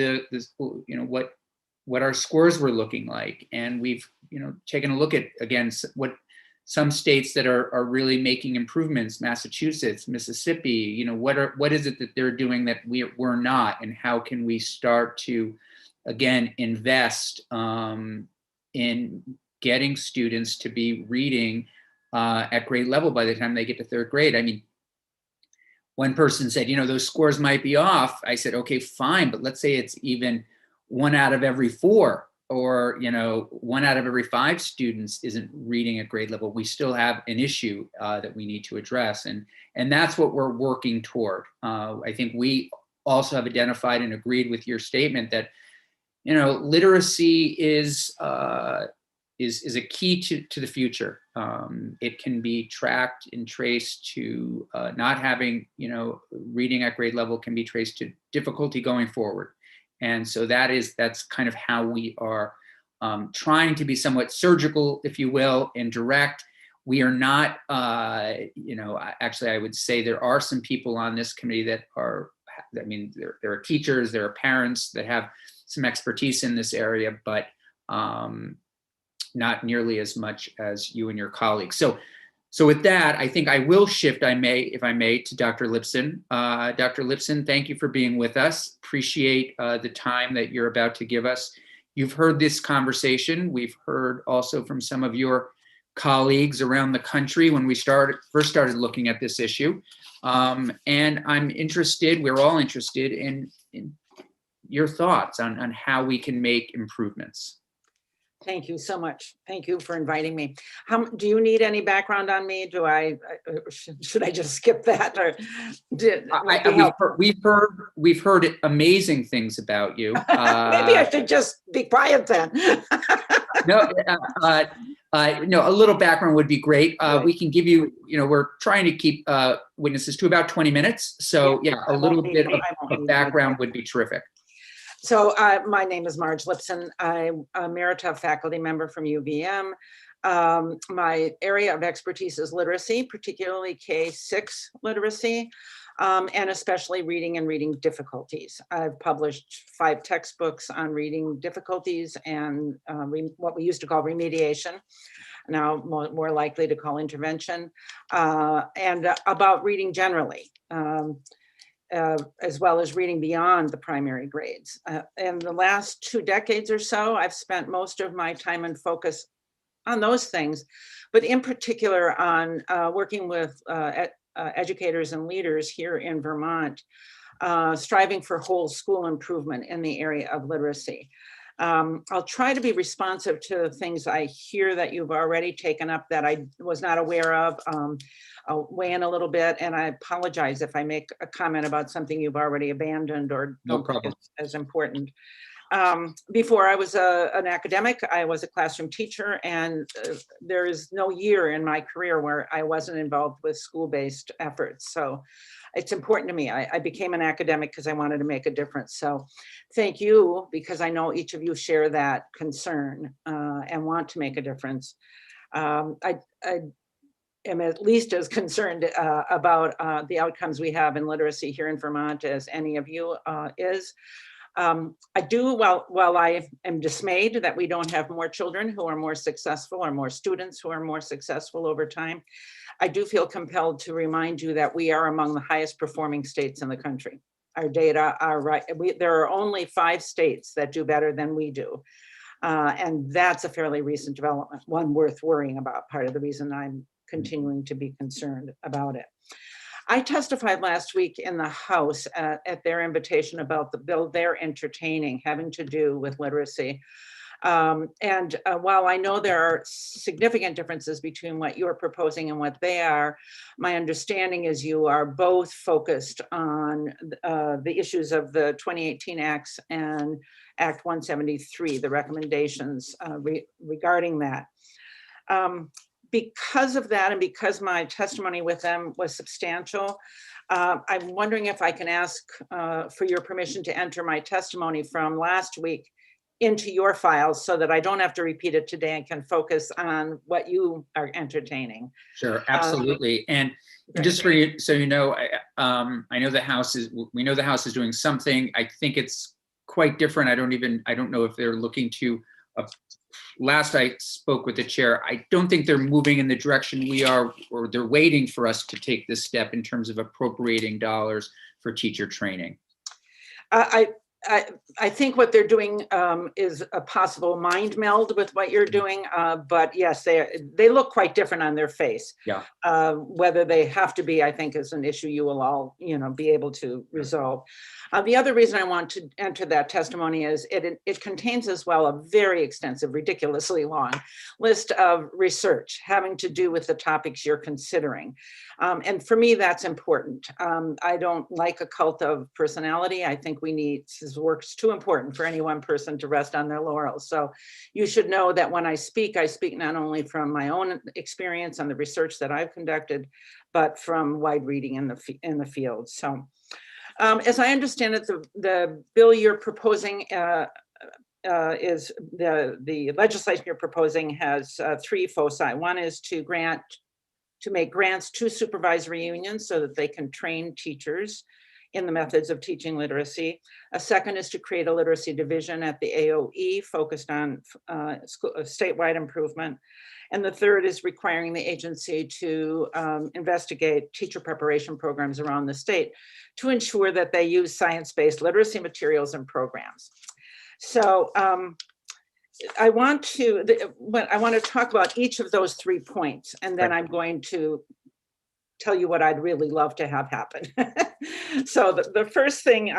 [SPEAKER 1] what our scores were looking like. And we've, taken a look at, again, what some states that are really making improvements, Massachusetts, Mississippi, what is it that they're doing that we're not, and how can we start to, again, invest in getting students to be reading at grade level by the time they get to third grade. I mean, one person said, those scores might be off. I said, okay, fine, but let's say it's even 1 out of every 4, or 1 out of every 5 students isn't reading at grade level. We still have an issue that we need to address, and that's what we're working toward. I think we also have identified and agreed with your statement that literacy is a key to the future. It can be tracked and traced to not having, reading at grade level can be traced to difficulty going forward. And so that's kind of how we are trying to be somewhat surgical, if you will, and direct. We are not, actually, I would say there are some people on this committee that are, there are teachers, there are parents that have some expertise in this area, but not nearly as much as you and your colleagues. So with that, I think I will shift, if I may, to Dr. Lipson. Dr. Lipson, thank you for being with us. Appreciate the time that you're about to give us. You've heard this conversation. We've heard also from some of your colleagues around the country when we first started looking at this issue. And I'm interested, we're all interested in your thoughts on how we can make improvements.
[SPEAKER 6] Thank you so much. Thank you for inviting me. Do you need any background on me? Should I just skip that, or
[SPEAKER 1] we've heard amazing things about you.
[SPEAKER 6] Maybe I should just be quiet then.
[SPEAKER 1] No, a little background would be great.
[SPEAKER 6] Right.
[SPEAKER 1] We can give you, we're trying to keep witnesses to about 20 minutes. So yeah, a little bit of background would be terrific.
[SPEAKER 6] So my name is Marge Lipson. I'm a Emerita faculty member from UVM. My area of expertise is literacy, particularly K-6 literacy, and especially reading and reading difficulties. I've published 5 textbooks on reading difficulties and what we used to call remediation, now more likely to call intervention, and about reading generally. As well as reading beyond the primary grades. In the last 2 decades or so, I've spent most of my time and focus on those things, but in particular on working with educators and leaders here in Vermont, striving for whole school improvement in the area of literacy. I'll try to be responsive to things I hear that you've already taken up that I was not aware of. I'll weigh in a little bit, and I apologize if I make a comment about something you've already abandoned or don't think as important. Before I was an academic, I was a classroom teacher, and there is no year in my career where I wasn't involved with school-based efforts. So it's important to me. I became an academic because I wanted to make a difference. So thank you, because I know each of you share that concern and want to make a difference. I am at least as concerned about the outcomes we have in literacy here in Vermont as any of you is. I do, while I am dismayed that we don't have more children who are more successful or more students who are more successful over time, I do feel compelled to remind you that we are among the highest performing states in the country. Our data are right. There are only 5 states that do better than we do. And that's a fairly recent development, one worth worrying about, part of the reason I'm continuing to be concerned about it. I testified last week in the House at their invitation about the bill they're entertaining having to do with literacy. While I know there are significant differences between what you're proposing and what they are, my understanding is you are both focused on the issues of the 2018 Acts and Act 173, the recommendations regarding that. because of that, and because my testimony with them was substantial, I'm wondering if I can ask for your permission to enter my testimony from last week into your files so that I don't have to repeat it today and can focus on what you are entertaining.
[SPEAKER 1] Sure, absolutely. And just for you, so you know, I know the House is, we know the House is doing something. I think it's quite different. I don't know if they're looking to, last I spoke with the chair, I don't think they're moving in the direction we are, or they're waiting for us to take this step in terms of appropriating dollars for teacher training.
[SPEAKER 6] I think what they're doing is a possible mind meld with what you're doing, but yes, they look quite different on their face.
[SPEAKER 1] Yeah.
[SPEAKER 6] Whether they have to be, I think, is an issue you will all, be able to resolve. The other reason I want to enter that testimony is it contains as well a very extensive, ridiculously long list of research having to do with the topics you're considering. And for me, that's important. I don't like a cult of personality. I think we need, this work's too important for any one person to rest on their laurels. So you should know that when I speak not only from my own experience and the research that I've conducted, but from wide reading in the field. So as I understand it, the bill you're proposing is the legislation you're proposing has three foci. One is to make grants to supervisory unions so that they can train teachers in the methods of teaching literacy. A second is to create a literacy division at the AOE focused on statewide improvement. And the third is requiring the agency to investigate teacher preparation programs around the state to ensure that they use science-based literacy materials and programs. So I want to talk about each of those 3 points, and then I'm going to tell you what I'd really love to have happen. So the first thing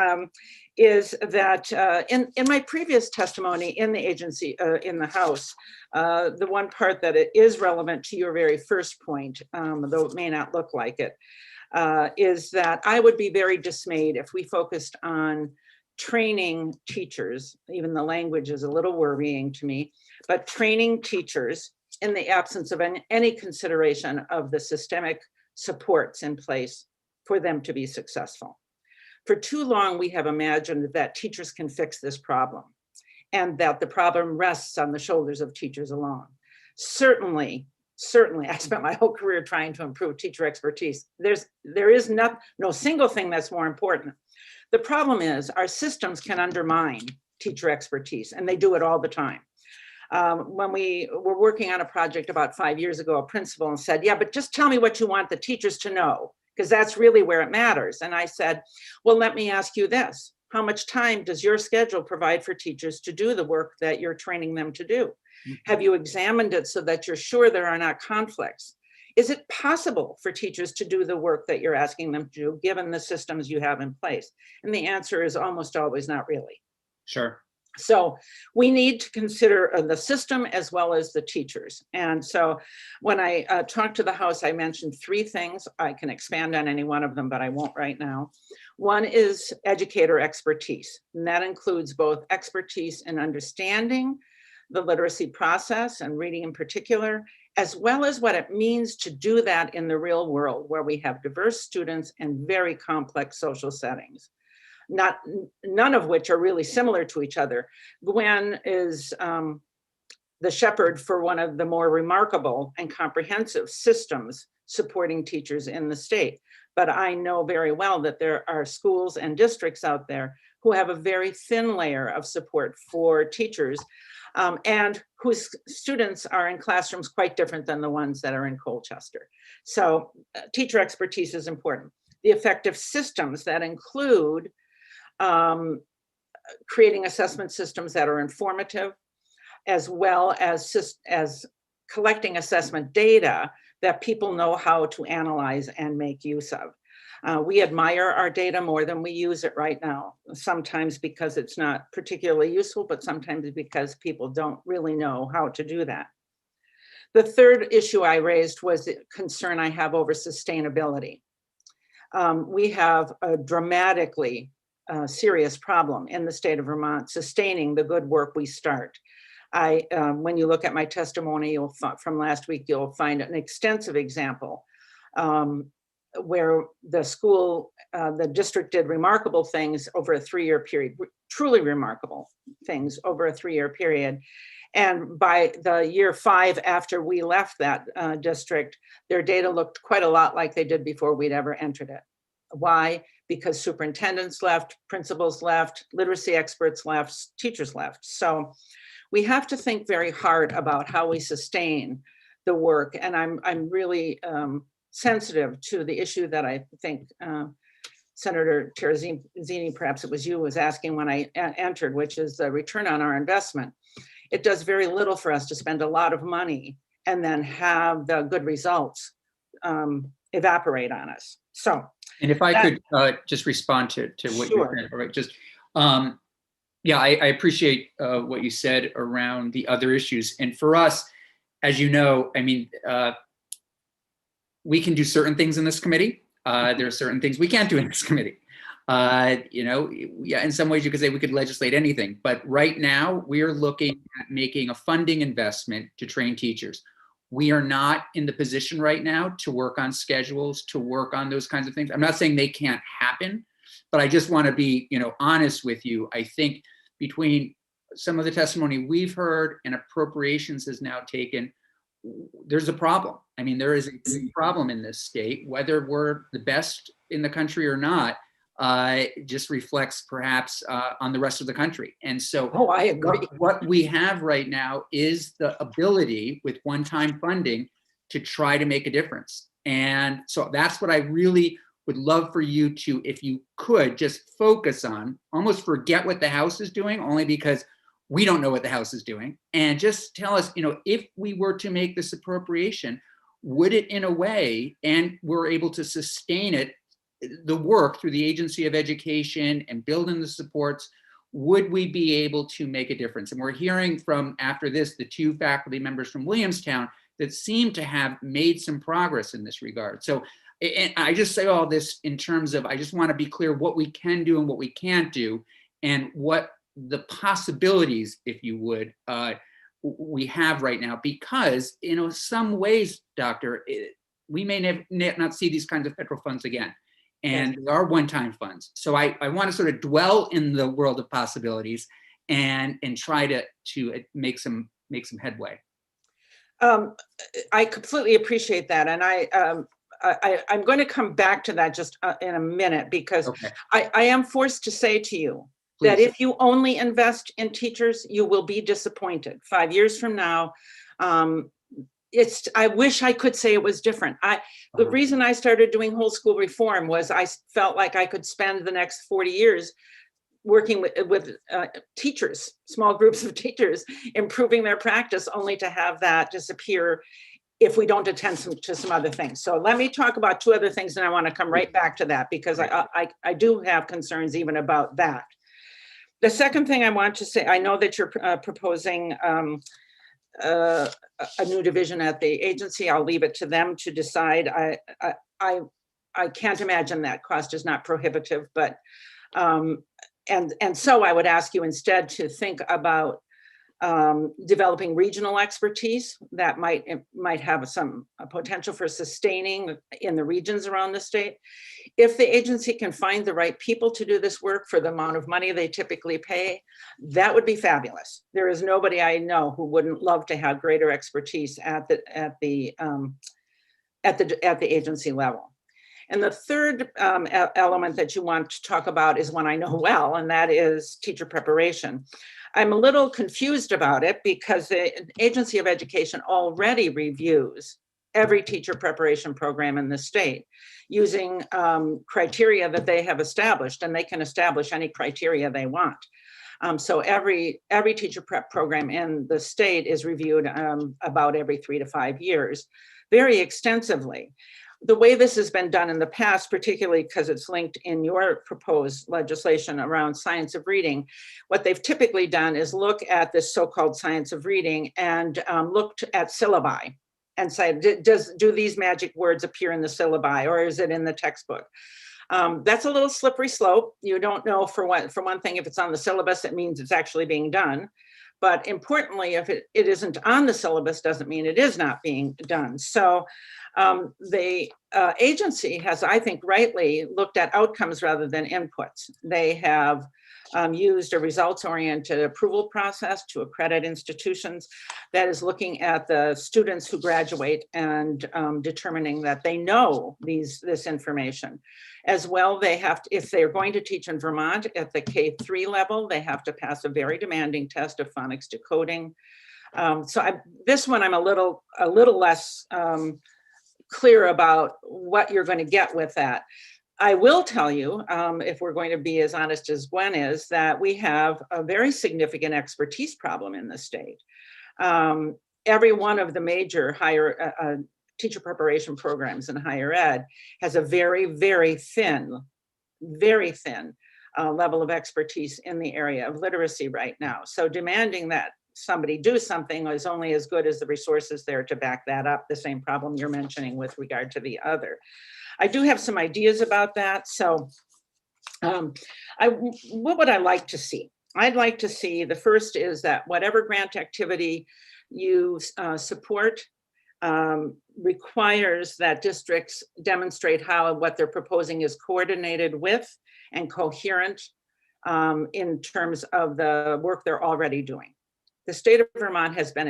[SPEAKER 6] is that in my previous testimony in the agency, in the House, the one part that it is relevant to your very first point, though it may not look like it, is that I would be very dismayed if we focused on training teachers. Even the language is a little worrying to me, but training teachers in the absence of any consideration of the systemic supports in place for them to be successful. For too long, we have imagined that teachers can fix this problem and that the problem rests on the shoulders of teachers alone. Certainly, I spent my whole career trying to improve teacher expertise. There is no single thing that's more important. The problem is our systems can undermine teacher expertise, and they do it all the time. When we were working on a project about 5 years ago, a principal said, yeah, but just tell me what you want the teachers to know, because that's really where it matters. And I said, well, let me ask you this. How much time does your schedule provide for teachers to do the work that you're training them to do? Have you examined it so that you're sure there are not conflicts? Is it possible for teachers to do the work that you're asking them to do, given the systems you have in place? And the answer is almost always not really.
[SPEAKER 1] Sure.
[SPEAKER 6] So we need to consider the system as well as the teachers. And so when I talked to the House, I mentioned 3 things. I can expand on any one of them, but I won't right now. One is educator expertise, and that includes both expertise in understanding the literacy process and reading in particular, as well as what it means to do that in the real world where we have diverse students and very complex social settings. None of which are really similar to each other. Gwen is the shepherd for one of the more remarkable and comprehensive systems supporting teachers in the state. But I know very well that there are schools and districts out there who have a very thin layer of support for teachers and whose students are in classrooms quite different than the ones that are in Colchester. So teacher expertise is important. The effective systems that include creating assessment systems that are informative, as well as collecting assessment data that people know how to analyze and make use of. We admire our data more than we use it right now, sometimes because it's not particularly useful, but sometimes because people don't really know how to do that. The third issue I raised was the concern I have over sustainability. We have a dramatically serious problem in the state of Vermont sustaining the good work we start. When you look at my testimony from last week, you'll find an extensive example where the district did remarkable things over a 3-year period, truly remarkable things over a 3-year period. And by the year 5 after we left that district, their data looked quite a lot like they did before we'd ever entered it. Why? Because superintendents left, principals left, literacy experts left, teachers left. So we have to think very hard about how we sustain the work. And I'm really sensitive to the issue that I think Senator Terrazini, perhaps it was you, was asking when I entered, which is the return on our investment. It does very little for us to spend a lot of money and then have the good results evaporate on us. So,
[SPEAKER 1] and if I could just respond to what you said, all right? Just, yeah, I appreciate what you said around the other issues. And for us, as you know, I mean, we can do certain things in this committee. There are certain things we can't do in this committee. You know, yeah, in some ways you could say we could legislate anything, but right now we are looking at making a funding investment to train teachers. We are not in the position right now to work on schedules, to work on those kinds of things. I'm not saying they can't happen, but I just want to be, you know, honest with you. I think between some of the testimony we've heard and appropriations has now taken, there's a problem. I mean, there is a big problem in this state, whether we're the best in the country or not. Just reflects perhaps on the rest of the country. And so
[SPEAKER 6] I agree.
[SPEAKER 1] What we have right now is the ability with one-time funding to try to make a difference. And so that's what I really would love for you to, if you could, just focus on, almost forget what the House is doing, only because we don't know what the House is doing. And just tell us, you know, if we were to make this appropriation, would it in a way, and we're able to sustain it, the work through the Agency of Education and building the supports, would we be able to make a difference? And we're hearing from, after this, the 2 faculty members from Williamstown that seem to have made some progress in this regard. So, and I just say all this in terms of, I just want to be clear what we can do and what we can't do, and what the possibilities, if you would, we have right now, because, you know, some ways, Doctor, we may not see these kinds of federal funds again. And there are one-time funds. So I want to sort of dwell in the world of possibilities and try to make some headway.
[SPEAKER 6] I completely appreciate that. And I'm going to come back to that just in a minute, because I am forced to say to you that if you only invest in teachers, you will be disappointed. 5 years from now, I wish I could say it was different. The reason I started doing whole school reform was I felt like I could spend the next 40 years working with teachers, small groups of teachers, improving their practice, only to have that disappear if we don't attend to some other things. So let me talk about 2 other things, and I want to come right back to that, because I do have concerns even about that. The second thing I want to say, I know that you're proposing a new division at the agency. I'll leave it to them to decide. I can't imagine that cost is not prohibitive, but and so I would ask you instead to think about developing regional expertise that might have some potential for sustaining in the regions around the state. If the agency can find the right people to do this work for the amount of money they typically pay, that would be fabulous. There is nobody I know who wouldn't love to have greater expertise at the agency level. And the third element that you want to talk about is one I know well, and that is teacher preparation. I'm a little confused about it because the Agency of Education already reviews every teacher preparation program in the state using criteria that they have established, and they can establish any criteria they want. So every teacher prep program in the state is reviewed about every 3 to 5 years, very extensively. The way this has been done in the past, particularly because it's linked in your proposed legislation around science of reading, what they've typically done is look at this so-called science of reading and looked at syllabi and say, do these magic words appear in the syllabi, or is it in the textbook? That's a little slippery slope. You don't know, for one thing, if it's on the syllabus, it means it's actually being done. But importantly, if it isn't on the syllabus, doesn't mean it is not being done. So the agency has, I think, rightly looked at outcomes rather than inputs. They have used a results-oriented approval process to accredit institutions that is looking at the students who graduate and determining that they know this information. As well, they have to, if they're going to teach in Vermont at the K3 level, they have to pass a very demanding test of phonics decoding. This one I'm a little less clear about what you're going to get with that. I will tell you, if we're going to be as honest as Gwen is, that we have a very significant expertise problem in the state. Every one of the major higher teacher preparation programs in higher ed has a very, very thin level of expertise in the area of literacy right now. So demanding that somebody do something is only as good as the resources there to back that up, the same problem you're mentioning with regard to the other. I do have some ideas about that. So what would I like to see? I'd like to see, the first is that whatever grant activity you support requires that districts demonstrate how what they're proposing is coordinated with and coherent in terms of the work they're already doing. The state of Vermont has been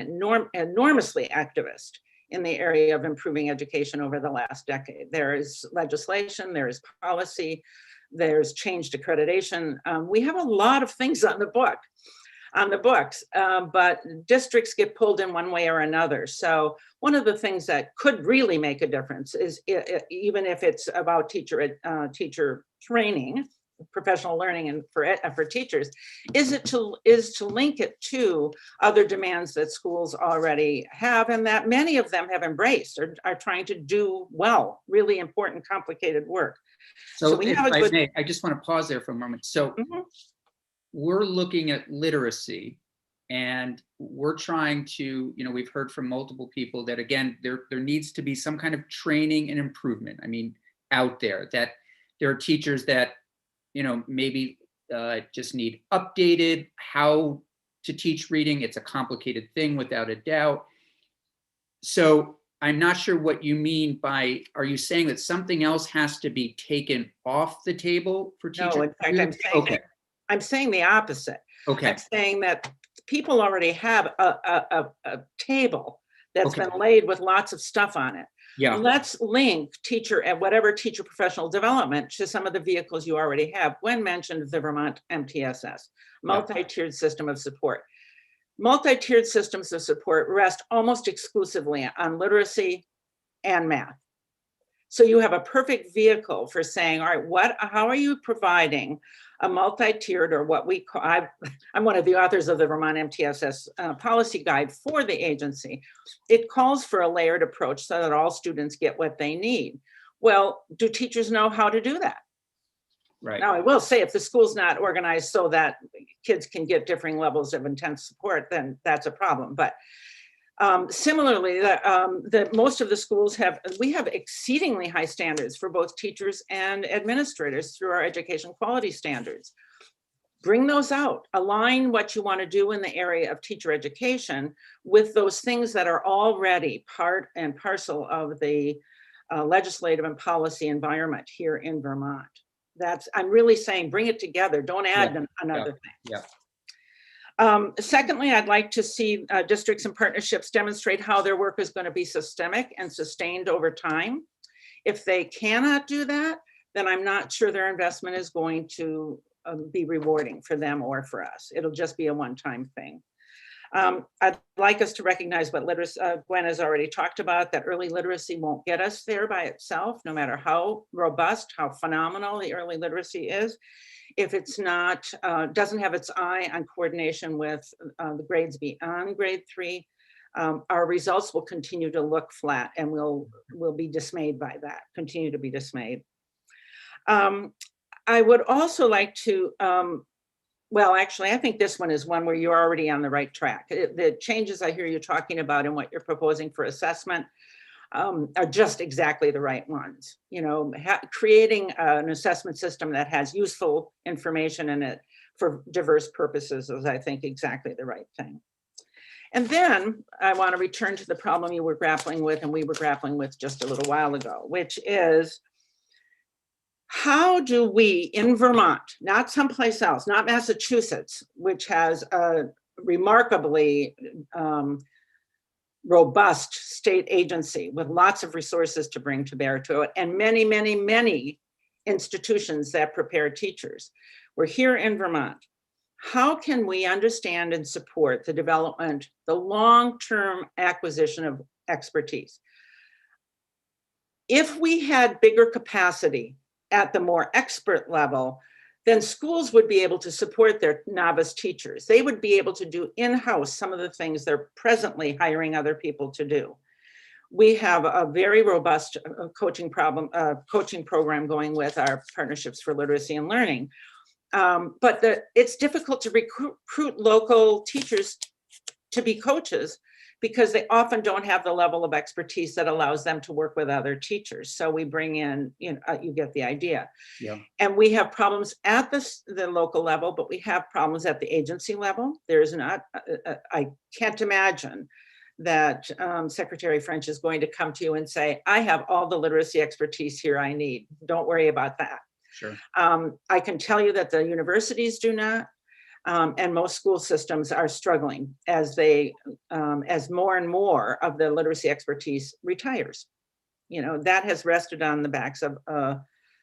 [SPEAKER 6] enormously activist in the area of improving education over the last decade. There is legislation, there is policy, there's changed accreditation. We have a lot of things on the books, but districts get pulled in one way or another. So one of the things that could really make a difference is, even if it's about teacher training, professional learning, and for teachers, is to link it to other demands that schools already have, and that many of them have embraced or are trying to do well, really important, complicated work.
[SPEAKER 1] So if I may, I just want to pause there for a moment. So we're looking at literacy, and we're trying to, we've heard from multiple people that, again, there needs to be some kind of training and improvement. I mean, out there, that there are teachers that maybe just need updated how to teach reading. It's a complicated thing, without a doubt. So I'm not sure what you mean by, are you saying that something else has to be taken off the table for teachers?
[SPEAKER 6] No, in fact, I'm saying the opposite.
[SPEAKER 1] Okay.
[SPEAKER 6] I'm saying that people already have a table that's been laid with lots of stuff on it.
[SPEAKER 1] Yeah.
[SPEAKER 6] Let's link teacher and whatever teacher professional development to some of the vehicles you already have. Gwen mentioned the Vermont MTSS, multi-tiered system of support. Multi-tiered systems of support rest almost exclusively on literacy and math. So you have a perfect vehicle for saying, all right, how are you providing a multi-tiered, or what we call, I'm one of the authors of the Vermont MTSS policy guide for the agency. It calls for a layered approach so that all students get what they need. Well, do teachers know how to do that?
[SPEAKER 1] Right. Now,
[SPEAKER 6] I will say, if the school's not organized so that kids can get differing levels of intense support, then that's a problem. But similarly, most of the schools we have exceedingly high standards for both teachers and administrators through our education quality standards. Bring those out, align what you want to do in the area of teacher education with those things that are already part and parcel of the legislative and policy environment here in Vermont. I'm really saying, bring it together. Don't add another thing.
[SPEAKER 1] Yeah.
[SPEAKER 6] Secondly, I'd like to see districts and partnerships demonstrate how their work is going to be systemic and sustained over time. If they cannot do that, then I'm not sure their investment is going to be rewarding for them or for us. It'll just be a one-time thing. I'd like us to recognize what Gwen has already talked about, that early literacy won't get us there by itself, no matter how robust, how phenomenal the early literacy is. If it's not, doesn't have its eye on coordination with the grades beyond grade 3, our results will continue to look flat, and we'll be dismayed by that, continue to be dismayed. I would also like to, well, actually, I think this one is one where you're already on the right track. The changes I hear you talking about and what you're proposing for assessment, are just exactly the right ones. You know, creating an assessment system that has useful information in it for diverse purposes is, I think, exactly the right thing. And then I want to return to the problem you were grappling with, and we were grappling with just a little while ago, which is, how do we in Vermont, not someplace else, not Massachusetts, which has a remarkably robust state agency with lots of resources to bring to bear to it, and many, many, many institutions that prepare teachers. We're here in Vermont. How can we understand and support the development, the long-term acquisition of expertise? If we had bigger capacity at the more expert level, then schools would be able to support their novice teachers. They would be able to do in-house some of the things they're presently hiring other people to do. We have a very robust coaching program going with our Partnerships for Literacy and Learning. But it's difficult to recruit local teachers to be coaches because they often don't have the level of expertise that allows them to work with other teachers. So we bring in, you get the idea.
[SPEAKER 1] Yeah.
[SPEAKER 6] And we have problems at the local level, but we have problems at the agency level. There's not, I can't imagine that Secretary French is going to come to you and say, I have all the literacy expertise here I need. Don't worry about that.
[SPEAKER 1] Sure.
[SPEAKER 6] I can tell you that the universities do not, and most school systems are struggling as more and more of the literacy expertise retires. You know, that has rested on the backs of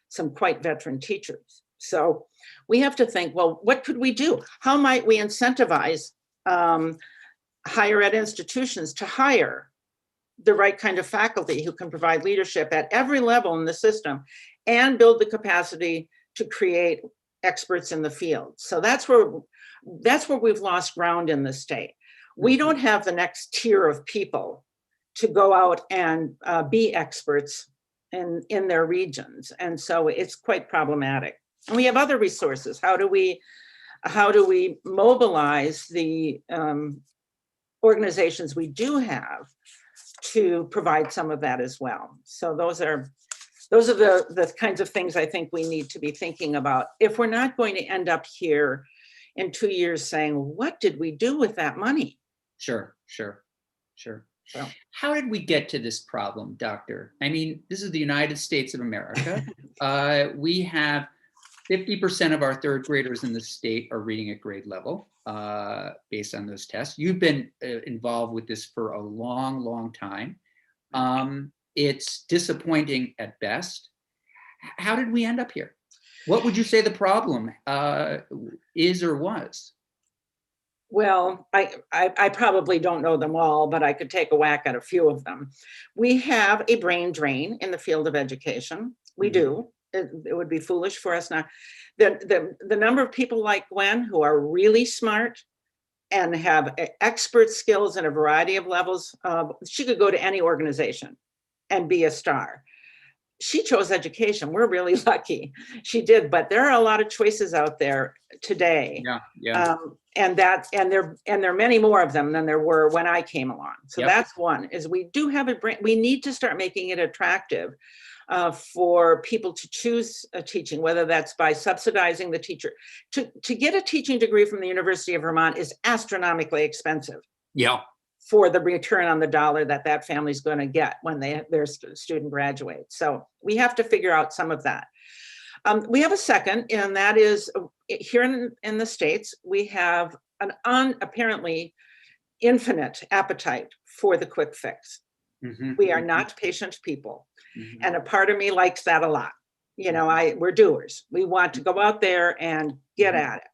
[SPEAKER 6] some quite veteran teachers. So we have to think, well, what could we do? How might we incentivize higher ed institutions to hire the right kind of faculty who can provide leadership at every level in the system and build the capacity to create experts in the field? So that's where we've lost ground in the state. We don't have the next tier of people to go out and be experts in their regions. And so it's quite problematic. And we have other resources. How do we mobilize the organizations we do have to provide some of that as well? So those are the kinds of things I think we need to be thinking about if we're not going to end up here in 2 years saying, what did we do with that money?
[SPEAKER 1] Sure.
[SPEAKER 6] Well,
[SPEAKER 1] How did we get to this problem, Doctor? I mean, this is the United States of America. We have 50% of our third graders in the state are reading at grade level based on those tests. You've been involved with this for a long, long time. It's disappointing at best. How did we end up here? What would you say the problem is or was?
[SPEAKER 6] well, I probably don't know them all, but I could take a whack at a few of them. We have a brain drain in the field of education. We do. It would be foolish for us not. The number of people like Gwen who are really smart and have expert skills in a variety of levels, she could go to any organization and be a star. She chose education. We're really lucky she did, but there are a lot of choices out there today.
[SPEAKER 1] Yeah.
[SPEAKER 6] And there are many more of them than there were when I came along. So
[SPEAKER 1] Yep.
[SPEAKER 6] That's one, is we do have we need to start making it attractive for people to choose a teaching, whether that's by subsidizing the teacher. To get a teaching degree from the University of Vermont is astronomically expensive.
[SPEAKER 1] Yeah.
[SPEAKER 6] For the return on the dollar that family is going to get when their student graduates. So we have to figure out some of that. We have a second, and that is here in the States, we have an apparently infinite appetite for the quick fix.
[SPEAKER 1] Mm-hmm.
[SPEAKER 6] We are not patient people.
[SPEAKER 1] Mm-hmm.
[SPEAKER 6] And a part of me likes that a lot. You know, we're doers. We want to go out there and get at it.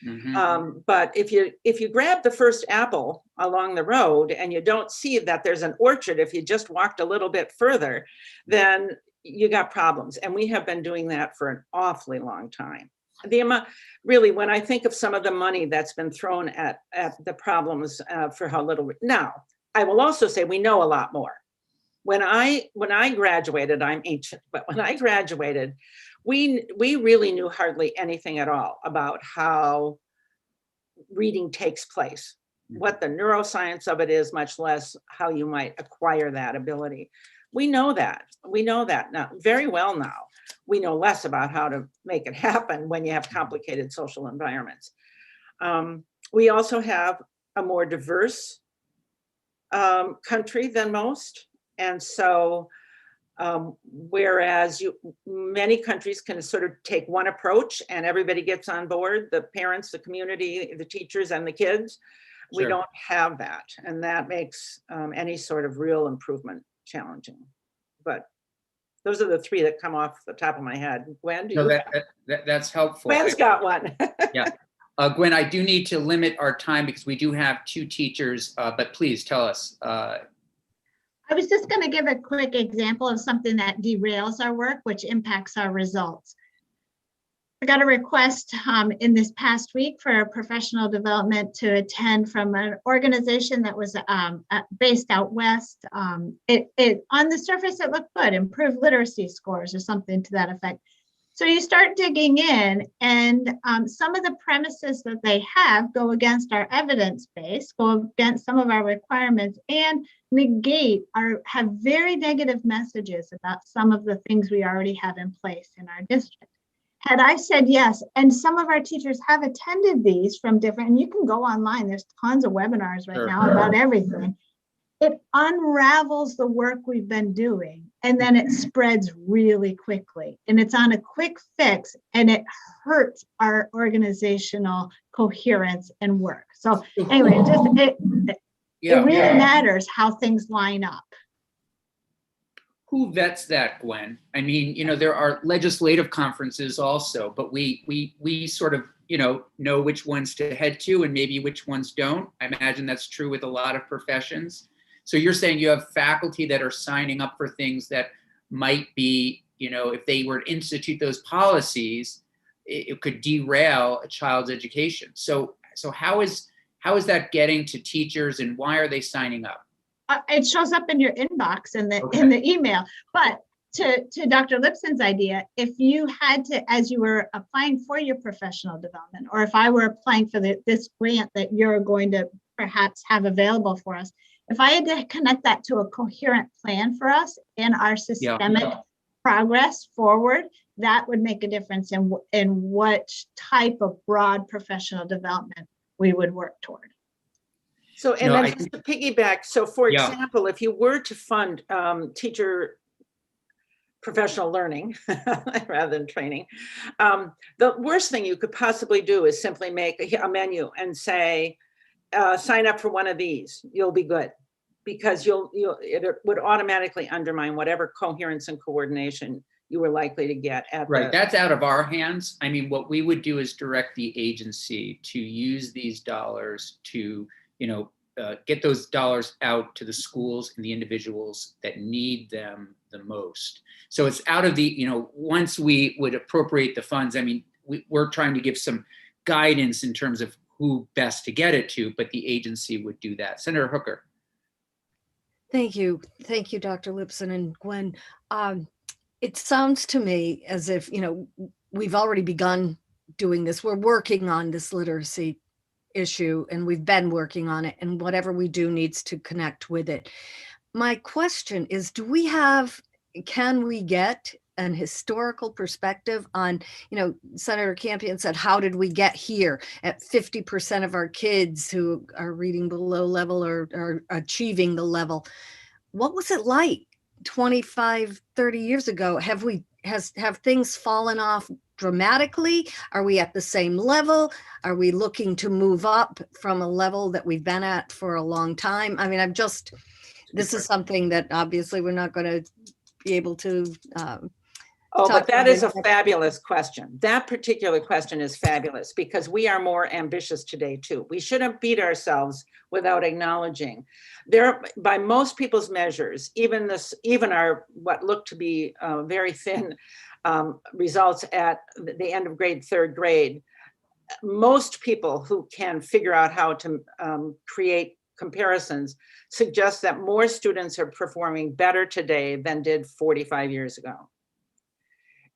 [SPEAKER 1] Mm-hmm.
[SPEAKER 6] But if you grab the first apple along the road and you don't see that there's an orchard, if you just walked a little bit further, then you got problems. And we have been doing that for an awfully long time. The amount, really, when I think of some of the money that's been thrown at the problems for how little. Now, I will also say we know a lot more. When I graduated, I'm ancient, but when I graduated, we really knew hardly anything at all about how reading takes place, what the neuroscience of it is, much less how you might acquire that ability. We know that. We know that now very well now. We know less about how to make it happen when you have complicated social environments. We also have a more diverse country than most. And so whereas many countries can sort of take one approach and everybody gets on board, the parents, the community, the teachers, and the kids, we
[SPEAKER 1] Sure.
[SPEAKER 6] don't have that. And that makes any sort of real improvement challenging. But those are the three that come off the top of my head. Gwen, do
[SPEAKER 1] No,
[SPEAKER 6] you?
[SPEAKER 1] that's helpful.
[SPEAKER 6] Gwen's got one.
[SPEAKER 1] Yeah. Gwen, I do need to limit our time because we do have two teachers, but please tell us.
[SPEAKER 8] I was just going to give a quick example of something that derails our work, which impacts our results. I got a request in this past week for professional development to attend from an organization that was based out west. On the surface, it looked good, improved literacy scores or something to that effect. So you start digging in, and some of the premises that they have go against our evidence base, go against some of our requirements, and negate have very negative messages about some of the things we already have in place in our district. Had I said yes, and some of our teachers have attended these from different, and you can go online, there's tons of webinars right now about everything. It unravels the work we've been doing, and then it spreads really quickly, and it's on a quick fix, and it hurts our organizational coherence and work. So anyway, it really matters how things line up.
[SPEAKER 1] Who vets that, Gwen? I mean, there are legislative conferences also, but we sort of, know which ones to head to and maybe which ones don't. I imagine that's true with a lot of professions. So you're saying you have faculty that are signing up for things that might be, if they were to institute those policies, it could derail a child's education. So how is that getting to teachers, and why are they signing up?
[SPEAKER 8] It shows up in your inbox in the email. But to Dr. Lipson's idea, if you had to, as you were applying for your professional development, or if I were applying for this grant that you're going to perhaps have available for us, if I had to connect that to a coherent plan for us in our systemic progress forward, that would make a difference in what type of broad professional development we would work toward.
[SPEAKER 6] So, and then just to piggyback, so for example, if you were to fund teacher professional learning rather than training, the worst thing you could possibly do is simply make a menu and say, sign up for one of these, you'll be good. Because it would automatically undermine whatever coherence and coordination you were likely to get at.
[SPEAKER 1] Right, that's out of our hands. I mean, what we would do is direct the agency to use these dollars to get those dollars out to the schools and the individuals that need them the most. So it's out of the, once we would appropriate the funds, I mean, we're trying to give some guidance in terms of who best to get it to, but the agency would do that. Senator Hooker.
[SPEAKER 5] Thank you. Thank you, Dr. Lipson and Gwen. It sounds to me as if, we've already begun doing this. We're working on this literacy issue, and we've been working on it, and whatever we do needs to connect with it. My question is, can we get an historical perspective on, Senator Campion said, how did we get here at 50% of our kids who are reading below level or are achieving the level? What was it like 25, 30 years ago? Have things fallen off dramatically? Are we at the same level? Are we looking to move up from a level that we've been at for a long time? I mean, this is something that obviously we're not going to be able to
[SPEAKER 6] but that is a fabulous question. That particular question is fabulous because we are more ambitious today too. We shouldn't beat ourselves without acknowledging by most people's measures, even our what look to be very thin results at the end of third grade, most people who can figure out how to create comparisons suggest that more students are performing better today than did 45 years ago.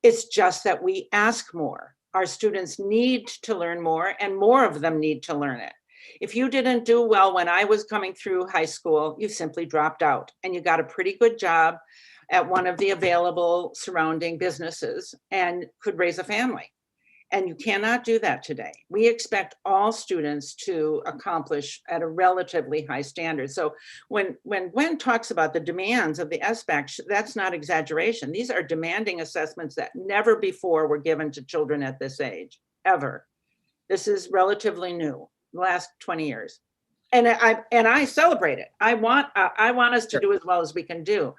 [SPEAKER 6] It's just that we ask more. Our students need to learn more, and more of them need to learn it. If you didn't do well when I was coming through high school, you simply dropped out and you got a pretty good job at one of the available surrounding businesses and could raise a family. And you cannot do that today. We expect all students to accomplish at a relatively high standard. So when Gwen talks about the demands of the SBAC, that's not exaggeration. These are demanding assessments that never before were given to children at this age, ever. This is relatively new, the last 20 years. And I celebrate it. I want us to do as well as we can do.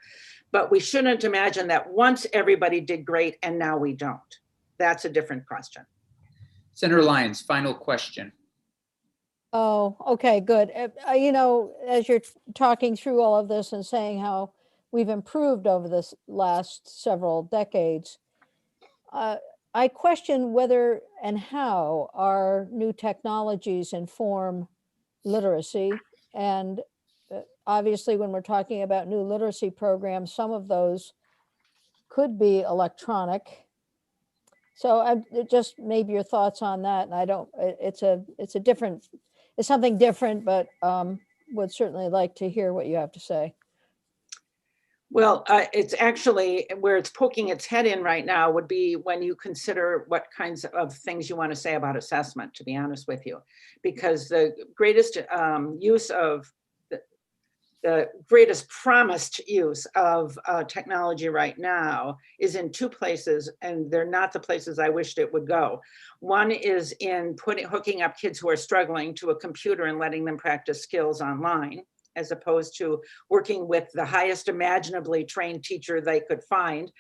[SPEAKER 6] But we shouldn't imagine that once everybody did great and now we don't. That's a different question.
[SPEAKER 1] Senator Lyons, final question.
[SPEAKER 9] Oh, okay, good. You know, as you're talking through all of this and saying how we've improved over this last several decades, I question whether and how our new technologies inform literacy. And obviously, when we're talking about new literacy programs, some of those could be electronic. So just maybe your thoughts on that. And I don't, it's something different, but would certainly like to hear what you have to say.
[SPEAKER 6] Well, it's actually where it's poking its head in right now would be when you consider what kinds of things you want to say about assessment, to be honest with you, because the greatest use of the greatest promised use of technology right now is in two places, and they're not the places I wished it would go. One is in hooking up kids who are struggling to a computer and letting them practice skills online, as opposed to working with the highest imaginably trained teacher they could find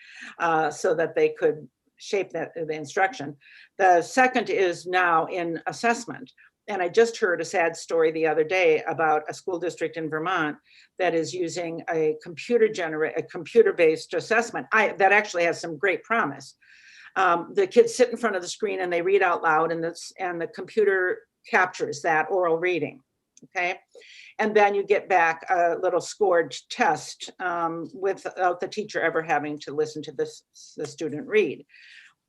[SPEAKER 6] so that they could shape the instruction. The second is now in assessment. And I just heard a sad story the other day about a school district in Vermont that is using a computer-based assessment that actually has some great promise. The kids sit in front of the screen and they read out loud, and the computer captures that oral reading. Okay, and then you get back a little scored test without the teacher ever having to listen to the student read,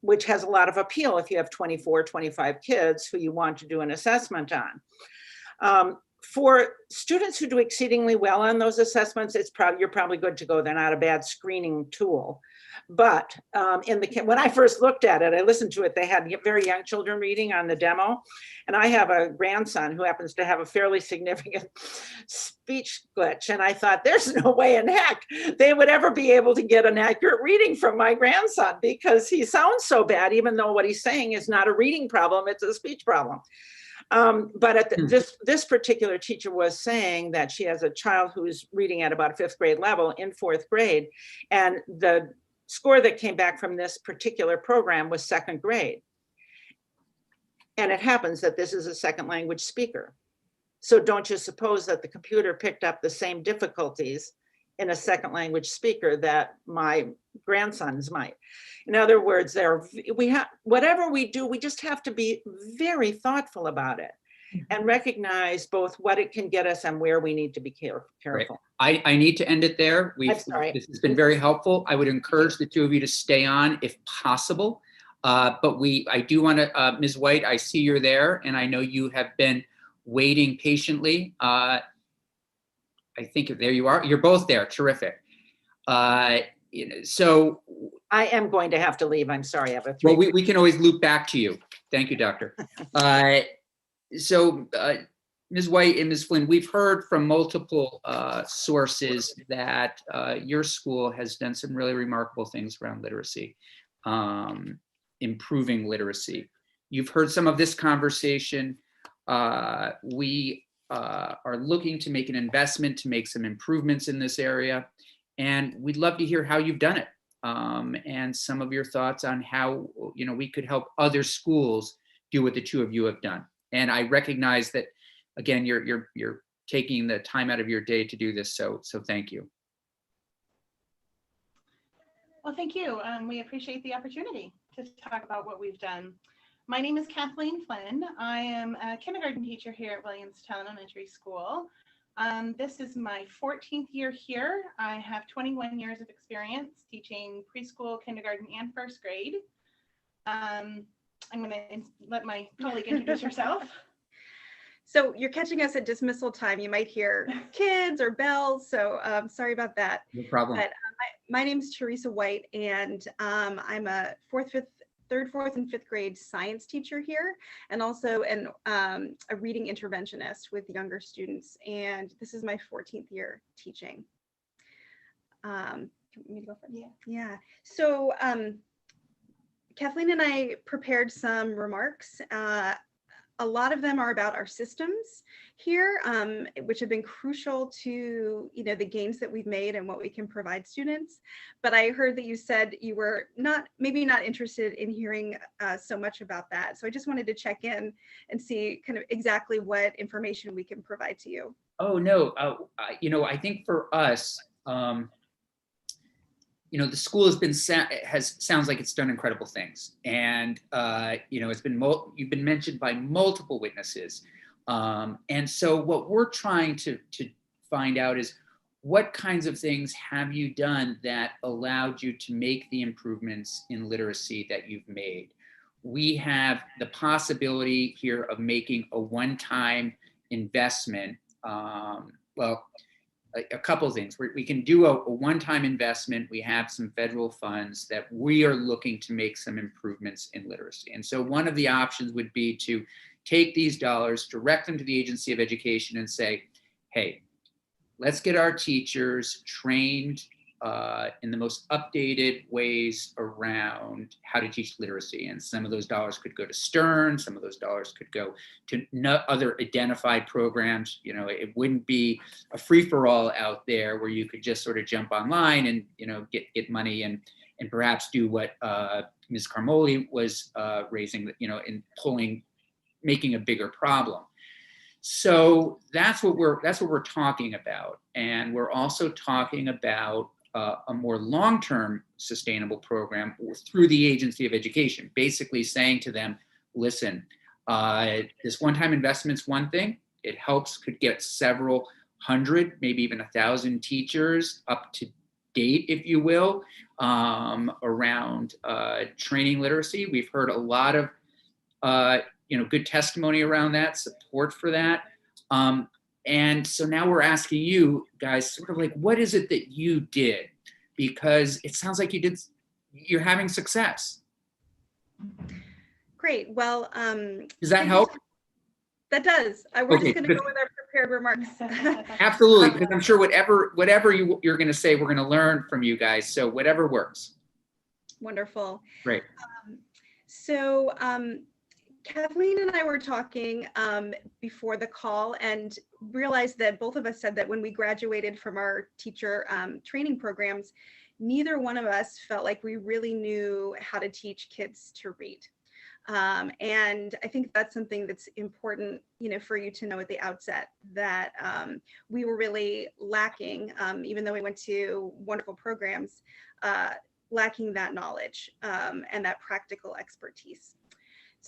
[SPEAKER 6] which has a lot of appeal if you have 24, 25 kids who you want to do an assessment on. For students who do exceedingly well on those assessments, you're probably good to go. They're not a bad screening tool. But when I first looked at it, I listened to it, they had very young children reading on the demo. And I have a grandson who happens to have a fairly significant speech glitch. And I thought, there's no way in heck they would ever be able to get an accurate reading from my grandson, because he sounds so bad, even though what he's saying is not a reading problem, it's a speech problem. But this particular teacher was saying that she has a child who's reading at about 5th grade level in 4th grade. And the score that came back from this particular program was 2nd grade. And it happens that this is a second language speaker. So don't you suppose that the computer picked up the same difficulties in a second language speaker that my grandsons might? In other words, whatever we do, we just have to be very thoughtful about it and recognize both what it can get us and where we need to be careful.
[SPEAKER 1] Right. I need to end it there. This has been very helpful. I would encourage the two of you to stay on if possible. But I do want to, Ms. White, I see you're there, and I know you have been waiting patiently. I think there you are. You're both there. Terrific. So
[SPEAKER 6] I am going to have to leave. I'm sorry. I have a
[SPEAKER 1] well, we can always loop back to you. Thank you, Doctor. So Ms. White and Ms. Flynn, we've heard from multiple sources that your school has done some really remarkable things around literacy, improving literacy. You've heard some of this conversation. We are looking to make an investment to make some improvements in this area. And we'd love to hear how you've done it, and some of your thoughts on how we could help other schools do what the two of you have done. And I recognize that, again, you're taking the time out of your day to do this, so thank you.
[SPEAKER 10] Well, thank you. We appreciate the opportunity to talk about what we've done. My name is Kathleen Flynn. I am a kindergarten teacher here at Williamstown Elementary School. This is my 14th year here. I have 21 years of experience teaching preschool, kindergarten, and 1st grade. I'm going to let my colleague introduce herself.
[SPEAKER 11] So you're catching us at dismissal time. You might hear kids or bells. So sorry about that.
[SPEAKER 1] No problem.
[SPEAKER 11] But my name is Teresa White, and I'm a third, fourth, and fifth grade science teacher here, and also a reading interventionist with younger students. And this is my 14th year teaching. You want me to go first? Yeah. So Kathleen and I prepared some remarks. A lot of them are about our systems here, which have been crucial to the gains that we've made and what we can provide students. But I heard that you said you were maybe not interested in hearing so much about that. So I just wanted to check in and see kind of exactly what information we can provide to you.
[SPEAKER 1] Oh, no. I think for us, the school sounds like it's done incredible things, and it's been you've been mentioned by multiple witnesses, and so what we're trying to find out is what kinds of things have you done that allowed you to make the improvements in literacy that you've made. We have the possibility here of making a one-time investment. A couple of things. We can do a one-time investment. We have some federal funds that we are looking to make some improvements in literacy. And so one of the options would be to take these dollars, direct them to the Agency of Education and say, hey, let's get our teachers trained in the most updated ways around how to teach literacy. And some of those dollars could go to Stern, some of those dollars could go to other identified programs. It wouldn't be a free-for-all out there where you could just sort of jump online and get money and perhaps do what Ms. Carmoli was raising, in making a bigger problem. So that's what we're talking about. And we're also talking about a more long-term sustainable program through the Agency of Education, basically saying to them, listen, this one-time investment's one thing. It could get several hundred, maybe even 1,000 teachers up to date, if you will, around training literacy. We've heard a lot of good testimony around that, support for that. And so now we're asking you guys sort of like, what is it that you did? Because it sounds like you're having success.
[SPEAKER 11] Great. Well,
[SPEAKER 1] does that help?
[SPEAKER 11] That does. We're just going to go with our prepared remarks.
[SPEAKER 1] Absolutely, because I'm sure whatever you're going to say, we're going to learn from you guys. So whatever works.
[SPEAKER 11] Wonderful.
[SPEAKER 1] Great.
[SPEAKER 11] So Kathleen and I were talking before the call and realized that both of us said that when we graduated from our teacher training programs, neither one of us felt like we really knew how to teach kids to read. And I think that's something that's important, for you to know at the outset, that we were really lacking, even though we went to wonderful programs, lacking that knowledge and that practical expertise.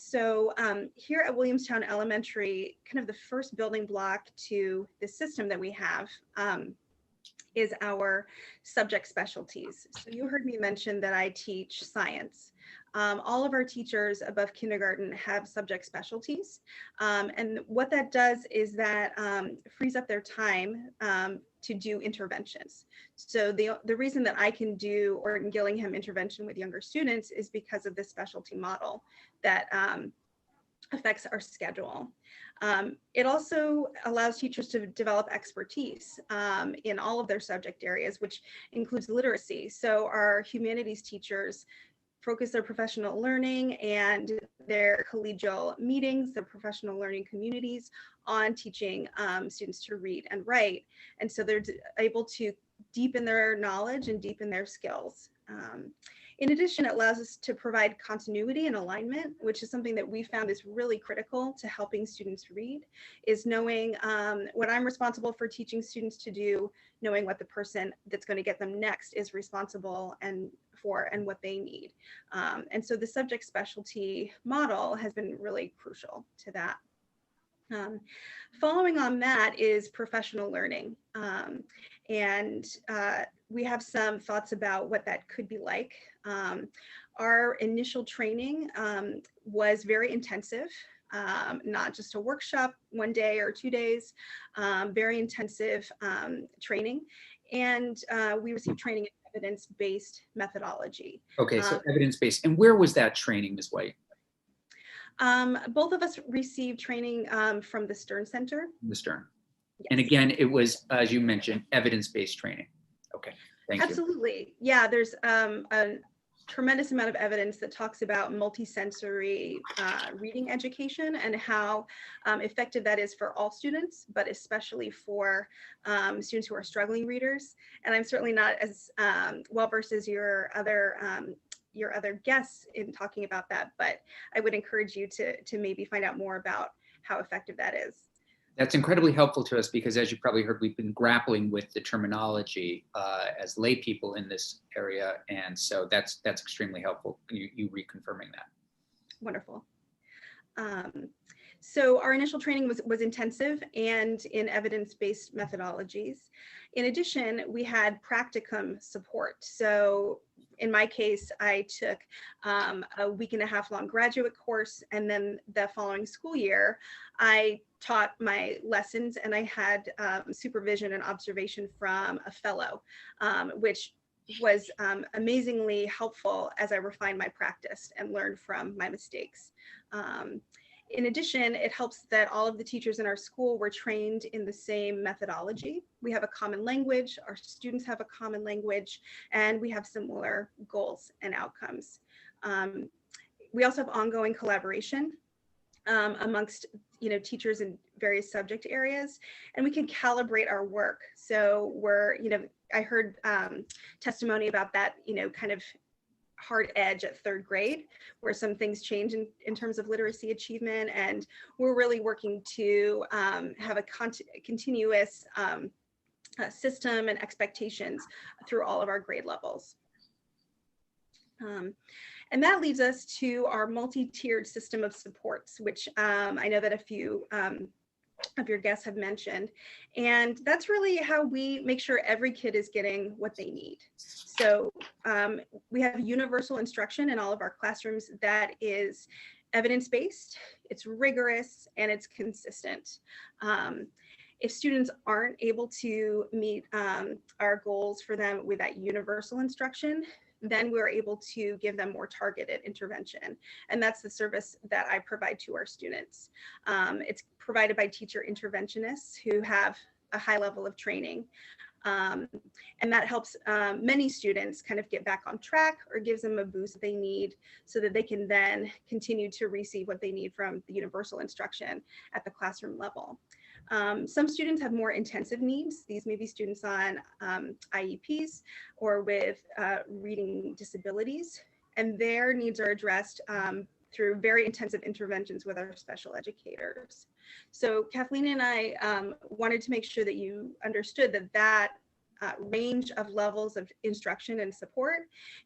[SPEAKER 11] So here at Williamstown Elementary, kind of the first building block to the system that we have is our subject specialties. So you heard me mention that I teach science. All of our teachers above kindergarten have subject specialties. And what that does is that frees up their time to do interventions. So the reason that I can do Orton Gillingham intervention with younger students is because of this specialty model that affects our schedule. It also allows teachers to develop expertise in all of their subject areas, which includes literacy. So our humanities teachers focus their professional learning and their collegial meetings, their professional learning communities on teaching students to read and write. And so they're able to deepen their knowledge and deepen their skills. In addition, it allows us to provide continuity and alignment, which is something that we found is really critical to helping students read, is knowing what I'm responsible for teaching students to do, knowing what the person that's going to get them next is responsible and what they need. And so the subject specialty model has been really crucial to that. Following on that is professional learning. We have some thoughts about what that could be like. Our initial training was very intensive. not just a workshop 1 day or 2 days, very intensive training. And we received training in evidence-based methodology.
[SPEAKER 1] Okay, so evidence-based. And where was that training, Ms. White?
[SPEAKER 11] Both of us received training from the Stern Center.
[SPEAKER 1] The Stern.
[SPEAKER 11] Yes.
[SPEAKER 1] And again, it was, as you mentioned, evidence-based training. Okay, thank you.
[SPEAKER 11] Absolutely. Yeah, there's a tremendous amount of evidence that talks about multisensory reading education and how effective that is for all students, but especially for students who are struggling readers. And I'm certainly not as well-versed as your other guests in talking about that, but I would encourage you to maybe find out more about how effective that is.
[SPEAKER 1] That's incredibly helpful to us because, as you probably heard, we've been grappling with the terminology as lay people in this area, and so that's extremely helpful. You reconfirming that.
[SPEAKER 11] Wonderful. So our initial training was intensive and in evidence-based methodologies. In addition, we had practicum support. So in my case, I took a week-and-a-half long graduate course, and then the following school year, I taught my lessons, and I had supervision and observation from a fellow, which was amazingly helpful as I refined my practice and learned from my mistakes. In addition, it helps that all of the teachers in our school were trained in the same methodology. We have a common language, our students have a common language, and we have similar goals and outcomes. We also have ongoing collaboration amongst teachers in various subject areas, and we can calibrate our work. So I heard testimony about that, kind of hard edge at 3rd grade, where some things change in terms of literacy achievement, and we're really working to have a continuous system and expectations through all of our grade levels. And that leads us to our multi-tiered system of supports, which I know that a few of your guests have mentioned. And that's really how we make sure every kid is getting what they need. So we have universal instruction in all of our classrooms that is evidence-based, it's rigorous, and it's consistent. If students aren't able to meet our goals for them with that universal instruction, then we're able to give them more targeted intervention. And that's the service that I provide to our students. It's provided by teacher interventionists who have a high level of training. And that helps many students kind of get back on track or gives them a boost they need so that they can then continue to receive what they need from the universal instruction at the classroom level. Some students have more intensive needs. These may be students on IEPs or with reading disabilities, and their needs are addressed through very intensive interventions with our special educators. So Kathleen and I wanted to make sure that you understood that range of levels of instruction and support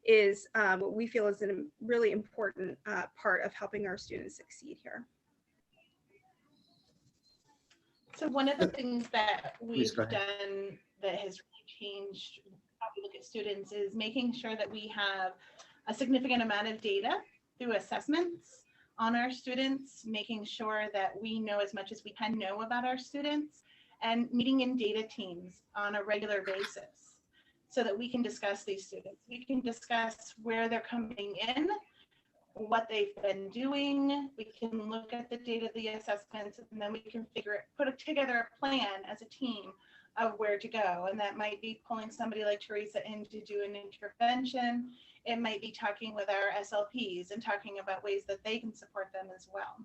[SPEAKER 11] is what we feel is a really important part of helping our students succeed here.
[SPEAKER 10] So one of the things that we've done that has really changed how we look at students is making sure that we have a significant amount of data through assessments on our students, making sure that we know as much as we can know about our students, and meeting in data teams on a regular basis so that we can discuss these students. We can discuss where they're coming in, what they've been doing. We can look at the data, the assessments, and then we can put together a plan as a team of where to go. And that might be pulling somebody like Teresa in to do an intervention. It might be talking with our SLPs and talking about ways that they can support them as well.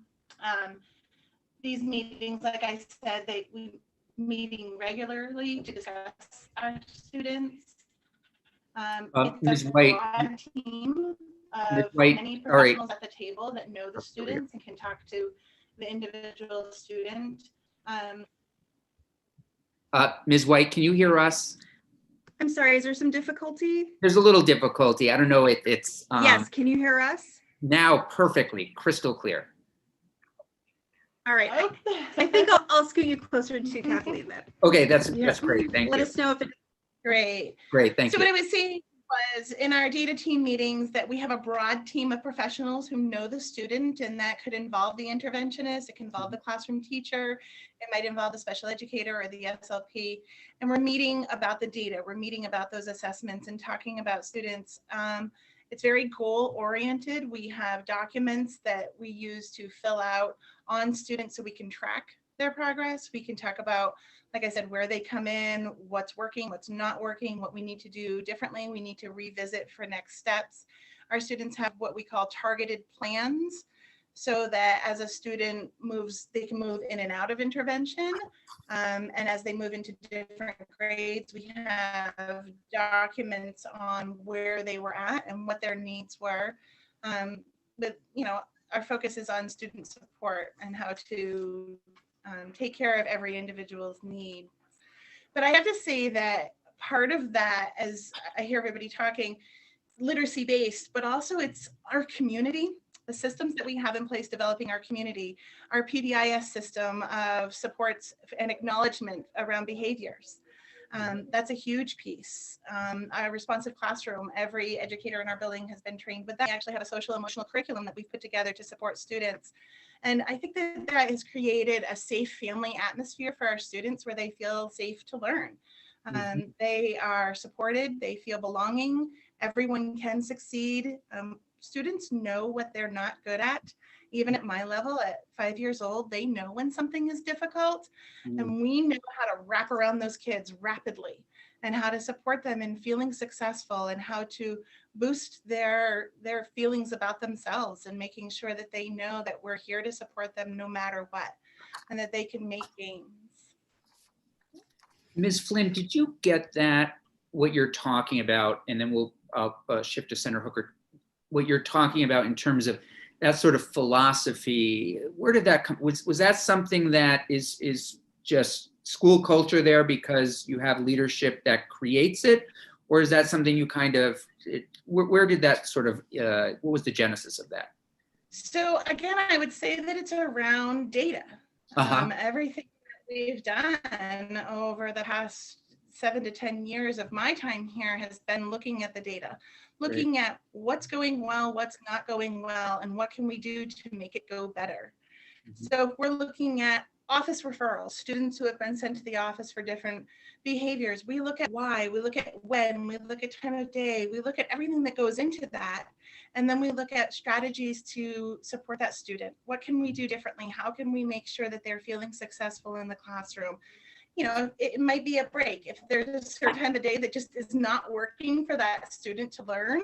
[SPEAKER 10] These meetings, like I said, we meeting regularly to discuss our students.
[SPEAKER 1] Ms.
[SPEAKER 10] It's a
[SPEAKER 1] White,
[SPEAKER 10] broad team
[SPEAKER 1] Ms.
[SPEAKER 10] of
[SPEAKER 1] White,
[SPEAKER 10] many
[SPEAKER 1] all right.
[SPEAKER 10] professionals at the table that know the students and can talk to the individual student.
[SPEAKER 1] Ms. White, can you hear us?
[SPEAKER 11] I'm sorry, is there some difficulty?
[SPEAKER 1] There's a little difficulty. I don't know. It's
[SPEAKER 11] Yes, can you hear us?
[SPEAKER 1] now perfectly crystal clear.
[SPEAKER 11] All right, I think I'll scoot you closer to Kathleen then.
[SPEAKER 1] Okay, that's great. Thank
[SPEAKER 11] Let
[SPEAKER 1] you.
[SPEAKER 11] us know if it's great.
[SPEAKER 1] Great, thank
[SPEAKER 11] So
[SPEAKER 1] you.
[SPEAKER 11] what I was saying
[SPEAKER 10] was in our data team meetings that we have a broad team of professionals who know the student, and that could involve the interventionist, it can involve the classroom teacher, it might involve the special educator or the SLP. And we're meeting about the data, we're meeting about those assessments and talking about students. It's very goal oriented. We have documents that we use to fill out on students so we can track their progress. We can talk about, like I said, where they come in, what's working, what's not working, what we need to do differently. We need to revisit for next steps. Our students have what we call targeted plans, so that as a student moves, they can move in and out of intervention. And as they move into different grades, we have documents on where they were at and what their needs were. But, you know, our focus is on student support and how to take care of every individual's needs. But I have to say that part of that, as I hear everybody talking, literacy based, but also it's our community, the systems that we have in place developing our community, our PBIS system of supports and acknowledgement around behaviors. That's a huge piece. Our responsive classroom, every educator in our building has been trained with that. We actually have a social emotional curriculum that we've put together to support students. And I think that that has created a safe family atmosphere for our students where they feel safe to learn. They are supported, they feel belonging, everyone can succeed. Students know what they're not good at. Even at my level, at 5 years old, they know when something is difficult, and we know how to wrap around those kids rapidly and how to support them in feeling successful and how to boost their feelings about themselves and making sure that they know that we're here to support them no matter what and that they can make gains.
[SPEAKER 1] Ms. Flynn, did you get that, what you're talking about? And then I'll shift to Senator Hooker. What you're talking about in terms of that sort of philosophy, where did that come? Was that something that is just school culture there because you have leadership that creates it? Or is that something you kind of, where did that sort of, what was the genesis of that?
[SPEAKER 10] So again, I would say that it's around data. Everything that we've done over the past 7 to 10 years of my time here has been looking at the data, looking at what's going well, what's not going well, and what can we do to make it go better. So we're looking at office referrals, students who have been sent to the office for different behaviors. We look at why, we look at when, we look at time of day, we look at everything that goes into that. And then we look at strategies to support that student. What can we do differently? How can we make sure that they're feeling successful in the classroom? You know, it might be a break. If there's a certain time of day that just is not working for that student to learn,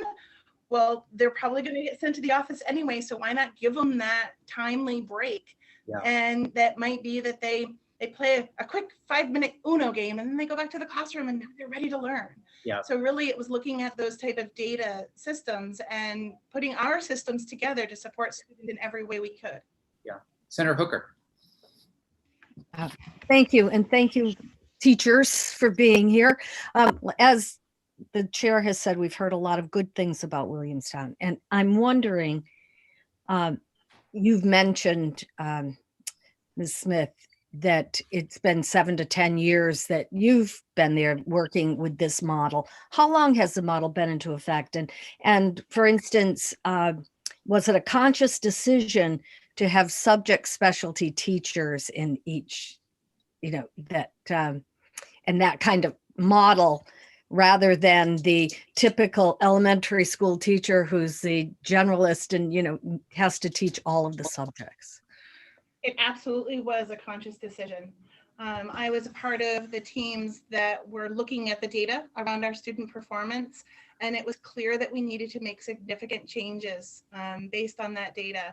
[SPEAKER 10] well, they're probably going to get sent to the office anyway. So why not give them that timely break? Yeah. And that might be that they play a quick 5-minute Uno game and then they go back to the classroom and they're ready to learn. Yeah. So really it was looking at those type of data systems and putting our systems together to support students in every way we could.
[SPEAKER 1] Yeah. Senator Hooker.
[SPEAKER 5] Thank you. And thank you, teachers, for being here. As the chair has said, we've heard a lot of good things about Williamstown. And I'm wondering, you've mentioned, Ms. Smith, that it's been 7 to 10 years that you've been there working with this model. How long has the model been into effect? And for instance, was it a conscious decision to have subject specialty teachers in each, you know, that and that kind of model, rather than the typical elementary school teacher who's the generalist and, you know, has to teach all of the subjects?
[SPEAKER 10] It absolutely was a conscious decision. I was a part of the teams that were looking at the data around our student performance, and it was clear that we needed to make significant changes based on that data,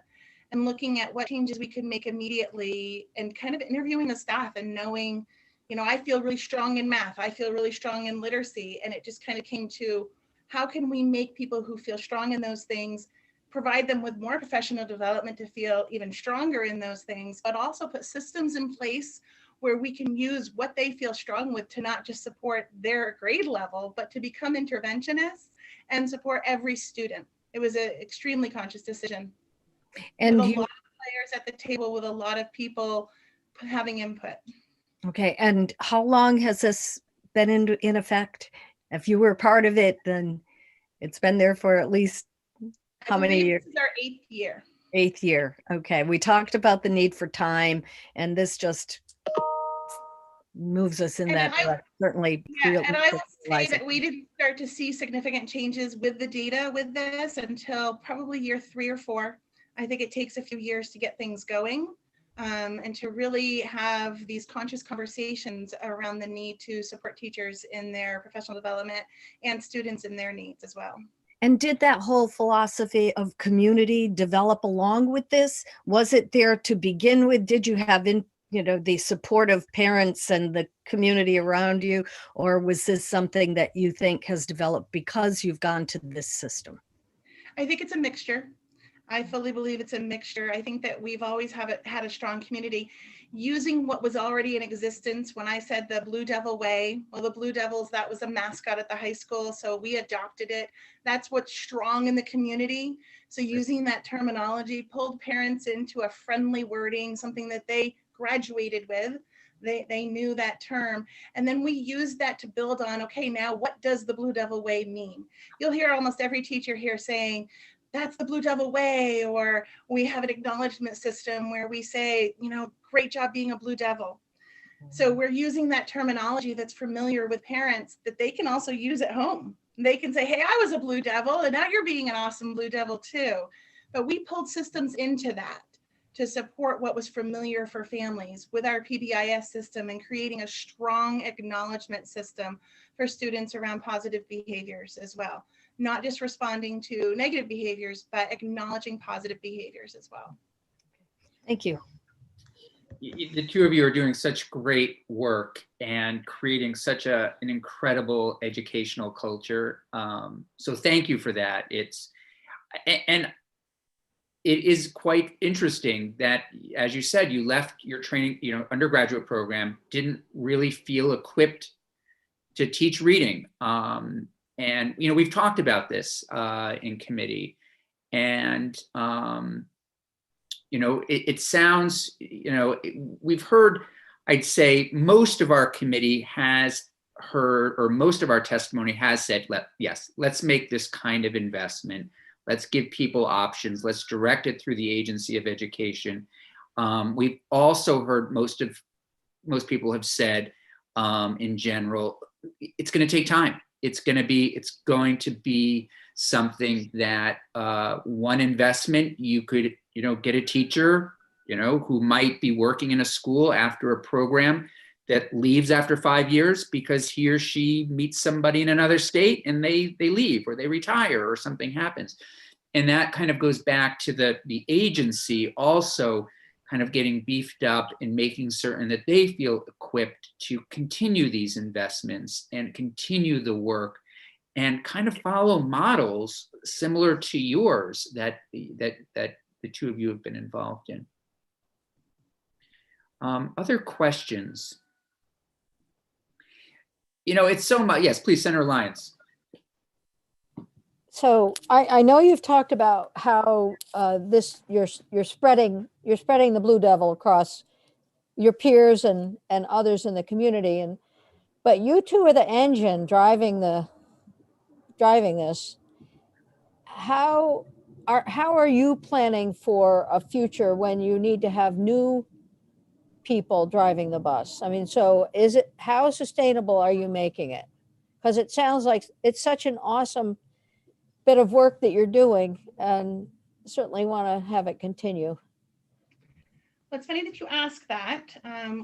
[SPEAKER 10] and looking at what changes we could make immediately, and kind of interviewing the staff and knowing, you know, I feel really strong in math, I feel really strong in literacy, and it just kind of came to, how can we make people who feel strong in those things, provide them with more professional development to feel even stronger in those things, but also put systems in place where we can use what they feel strong with to not just support their grade level, but to become interventionists and support every student. It was an extremely conscious decision. And a lot of players at the table with a lot of people having input.
[SPEAKER 5] Okay, and how long has this been in effect? If you were part of it, then It's been there for at least how many
[SPEAKER 10] believe
[SPEAKER 5] years?
[SPEAKER 10] This is our 8th year.
[SPEAKER 5] 8th year. Okay. We talked about the need for time, and this just moves us in
[SPEAKER 10] And
[SPEAKER 5] that
[SPEAKER 10] I-
[SPEAKER 5] direction. Certainly.
[SPEAKER 10] Yeah, and I will say
[SPEAKER 5] realize
[SPEAKER 10] that
[SPEAKER 5] it.
[SPEAKER 10] we didn't start to see significant changes with the data with this until probably year 3 or 4. I think it takes a few years to get things going, and to really have these conscious conversations around the need to support teachers in their professional development and students in their needs as well.
[SPEAKER 5] And did that whole philosophy of community develop along with this? Was it there to begin with? Did you have the support of parents and the community around you? Or was this something that you think has developed because you've gone to this system?
[SPEAKER 10] I think it's a mixture. I fully believe it's a mixture. I think that we've always had a strong community using what was already in existence. When I said the Blue Devil Way, well, the Blue Devils, that was a mascot at the high school, so we adopted it. That's what's strong in the community. So using that terminology pulled parents into a friendly wording, something that they graduated with. They knew that term. And then we used that to build on, okay, now what does the Blue Devil Way mean? You'll hear almost every teacher here saying, that's the Blue Devil Way, or we have an acknowledgement system where we say, great job being a Blue Devil. So we're using that terminology that's familiar with parents that they can also use at home. They can say, hey, I was a Blue Devil, and now you're being an awesome Blue Devil too. But we pulled systems into that to support what was familiar for families with our PBIS system and creating a strong acknowledgement system for students around positive behaviors as well. Not just responding to negative behaviors, but acknowledging positive behaviors as well.
[SPEAKER 5] Thank you.
[SPEAKER 1] The two of you are doing such great work and creating such an incredible educational culture. So thank you for that. And it is quite interesting that, as you said, you left your training, undergraduate program, didn't really feel equipped to teach reading. And, we've talked about this in committee, and, it sounds, we've heard, I'd say most of our committee has heard, or most of our testimony has said, yes, let's make this kind of investment. Let's give people options. Let's direct it through the Agency of Education. We've also heard most people have said, in general, it's going to take time. It's going to be something that one investment, you could, get a teacher, who might be working in a school after a program that leaves after 5 years because he or she meets somebody in another state and they leave or they retire or something happens. And that kind of goes back to the agency also kind of getting beefed up and making certain that they feel equipped to continue these investments and continue the work and kind of follow models similar to yours that the two of you have been involved in. Other questions? It's so much. Yes, please, Senator Lyons.
[SPEAKER 9] So I know you've talked about how you're spreading the Blue Devil across your peers and others in the community, but you two are the engine driving this. How are you planning for a future when you need to have new people driving the bus? I mean, so how sustainable are you making it? Because it sounds like it's such an awesome bit of work that you're doing, and certainly want to have it continue.
[SPEAKER 10] Well, it's funny that you ask that.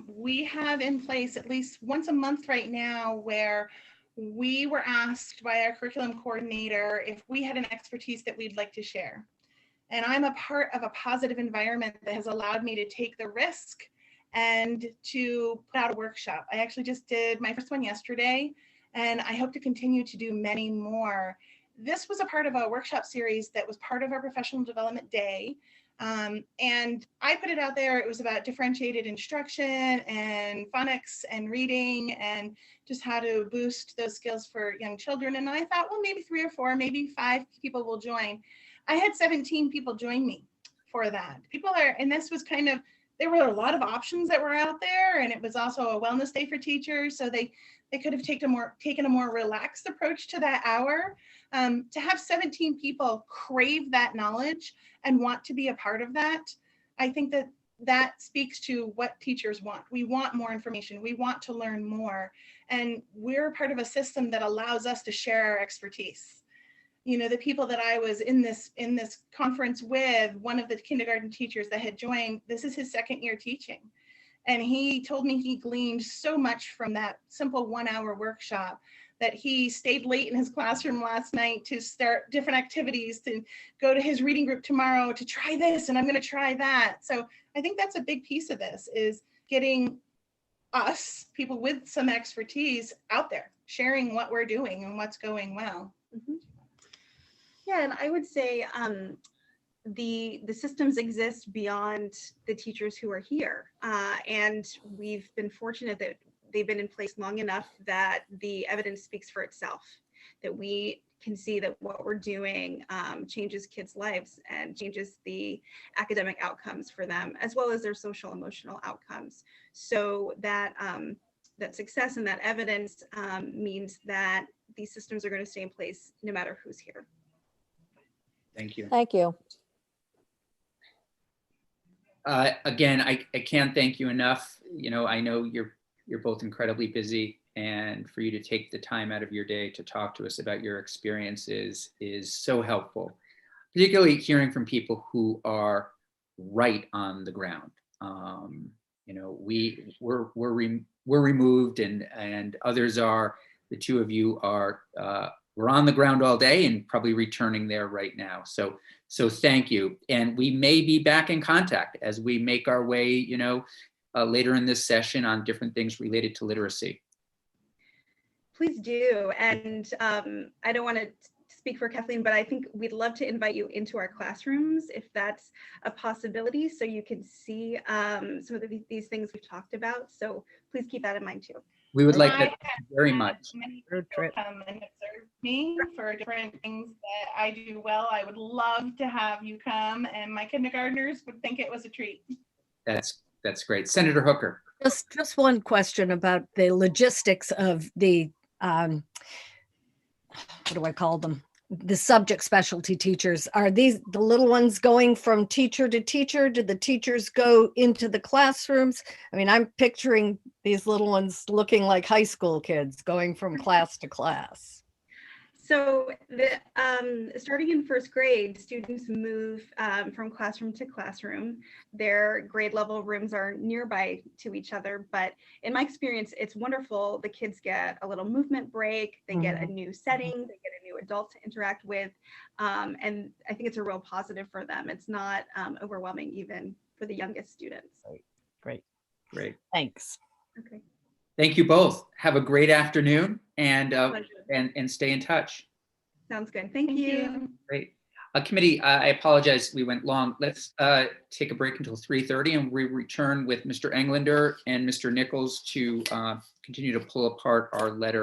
[SPEAKER 10] We have in place at least once a month right now where we were asked by our curriculum coordinator if we had an expertise that we'd like to share. And I'm a part of a positive environment that has allowed me to take the risk and to put out a workshop. I actually just did my first one yesterday, and I hope to continue to do many more. This was a part of a workshop series that was part of our professional development day. And I put it out there. It was about differentiated instruction and phonics and reading and just how to boost those skills for young children. And I thought, well, maybe 3 or 4, maybe 5 people will join. I had 17 people join me for that. And this was kind of there were a lot of options that were out there, and it was also a wellness day for teachers. So they could have taken a more relaxed approach to that hour. To have 17 people crave that knowledge and want to be a part of that, I think that speaks to what teachers want. We want more information. We want to learn more. And we're part of a system that allows us to share our expertise. You know, the people that I was in this conference with, one of the kindergarten teachers that had joined, this is his second year teaching. And he told me he gleaned so much from that simple 1 hour workshop that he stayed late in his classroom last night to start different activities, to go to his reading group tomorrow, to try this, and I'm going to try that. So I think that's a big piece of this, is getting us, people with some expertise, out there, sharing what we're doing and what's going well.
[SPEAKER 11] Mm-hmm. Yeah, and I would say the systems exist beyond the teachers who are here. And we've been fortunate that they've been in place long enough that the evidence speaks for itself, that we can see that what we're doing changes kids' lives and changes the academic outcomes for them, as well as their social emotional outcomes. So that that success and that evidence means that these systems are going to stay in place no matter who's here.
[SPEAKER 1] Thank you.
[SPEAKER 9] Thank you.
[SPEAKER 1] Again, I can't thank you enough. You know, I know you're both incredibly busy, and for you to take the time out of your day to talk to us about your experiences is so helpful, particularly hearing from people who are right on the ground. You know, we're removed, and others are. The two of you are we're on the ground all day and probably returning there right now. So thank you, and we may be back in contact as we make our way, you know, later in this session on different things related to literacy.
[SPEAKER 11] Please do. And I don't want to speak for Kathleen, but I think we'd love to invite you into our classrooms if that's a possibility, so you can see some of these things we've talked about. So please keep that in mind too.
[SPEAKER 1] We would like that very much.
[SPEAKER 10] Many people come and observe me for different things that I do well. I would love to have you come, and my kindergartners would think it was a treat.
[SPEAKER 1] That's great. Senator Hooker.
[SPEAKER 5] Just one question about the logistics of the, what do I call them? The subject specialty teachers. Are these the little ones going from teacher to teacher? Do the teachers go into the classrooms? I mean, I'm picturing these little ones looking like high school kids going from class to class.
[SPEAKER 11] So starting in first grade, students move from classroom to classroom. Their grade level rooms are nearby to each other, but in my experience, it's wonderful. The kids get a little movement break, they get a new setting, they get a new adult to interact with, and I think it's a real positive for them. It's not overwhelming even for the youngest students.
[SPEAKER 5] Great.
[SPEAKER 1] Thanks.
[SPEAKER 11] Okay.
[SPEAKER 1] Thank you both. Have a great afternoon, and stay in touch.
[SPEAKER 11] Sounds good. Thank you.
[SPEAKER 1] Great. Committee, I apologize, we went long. Let's take a break until 3:30, and we return with Mr. Englander and Mr. Nichols to continue to pull apart our letter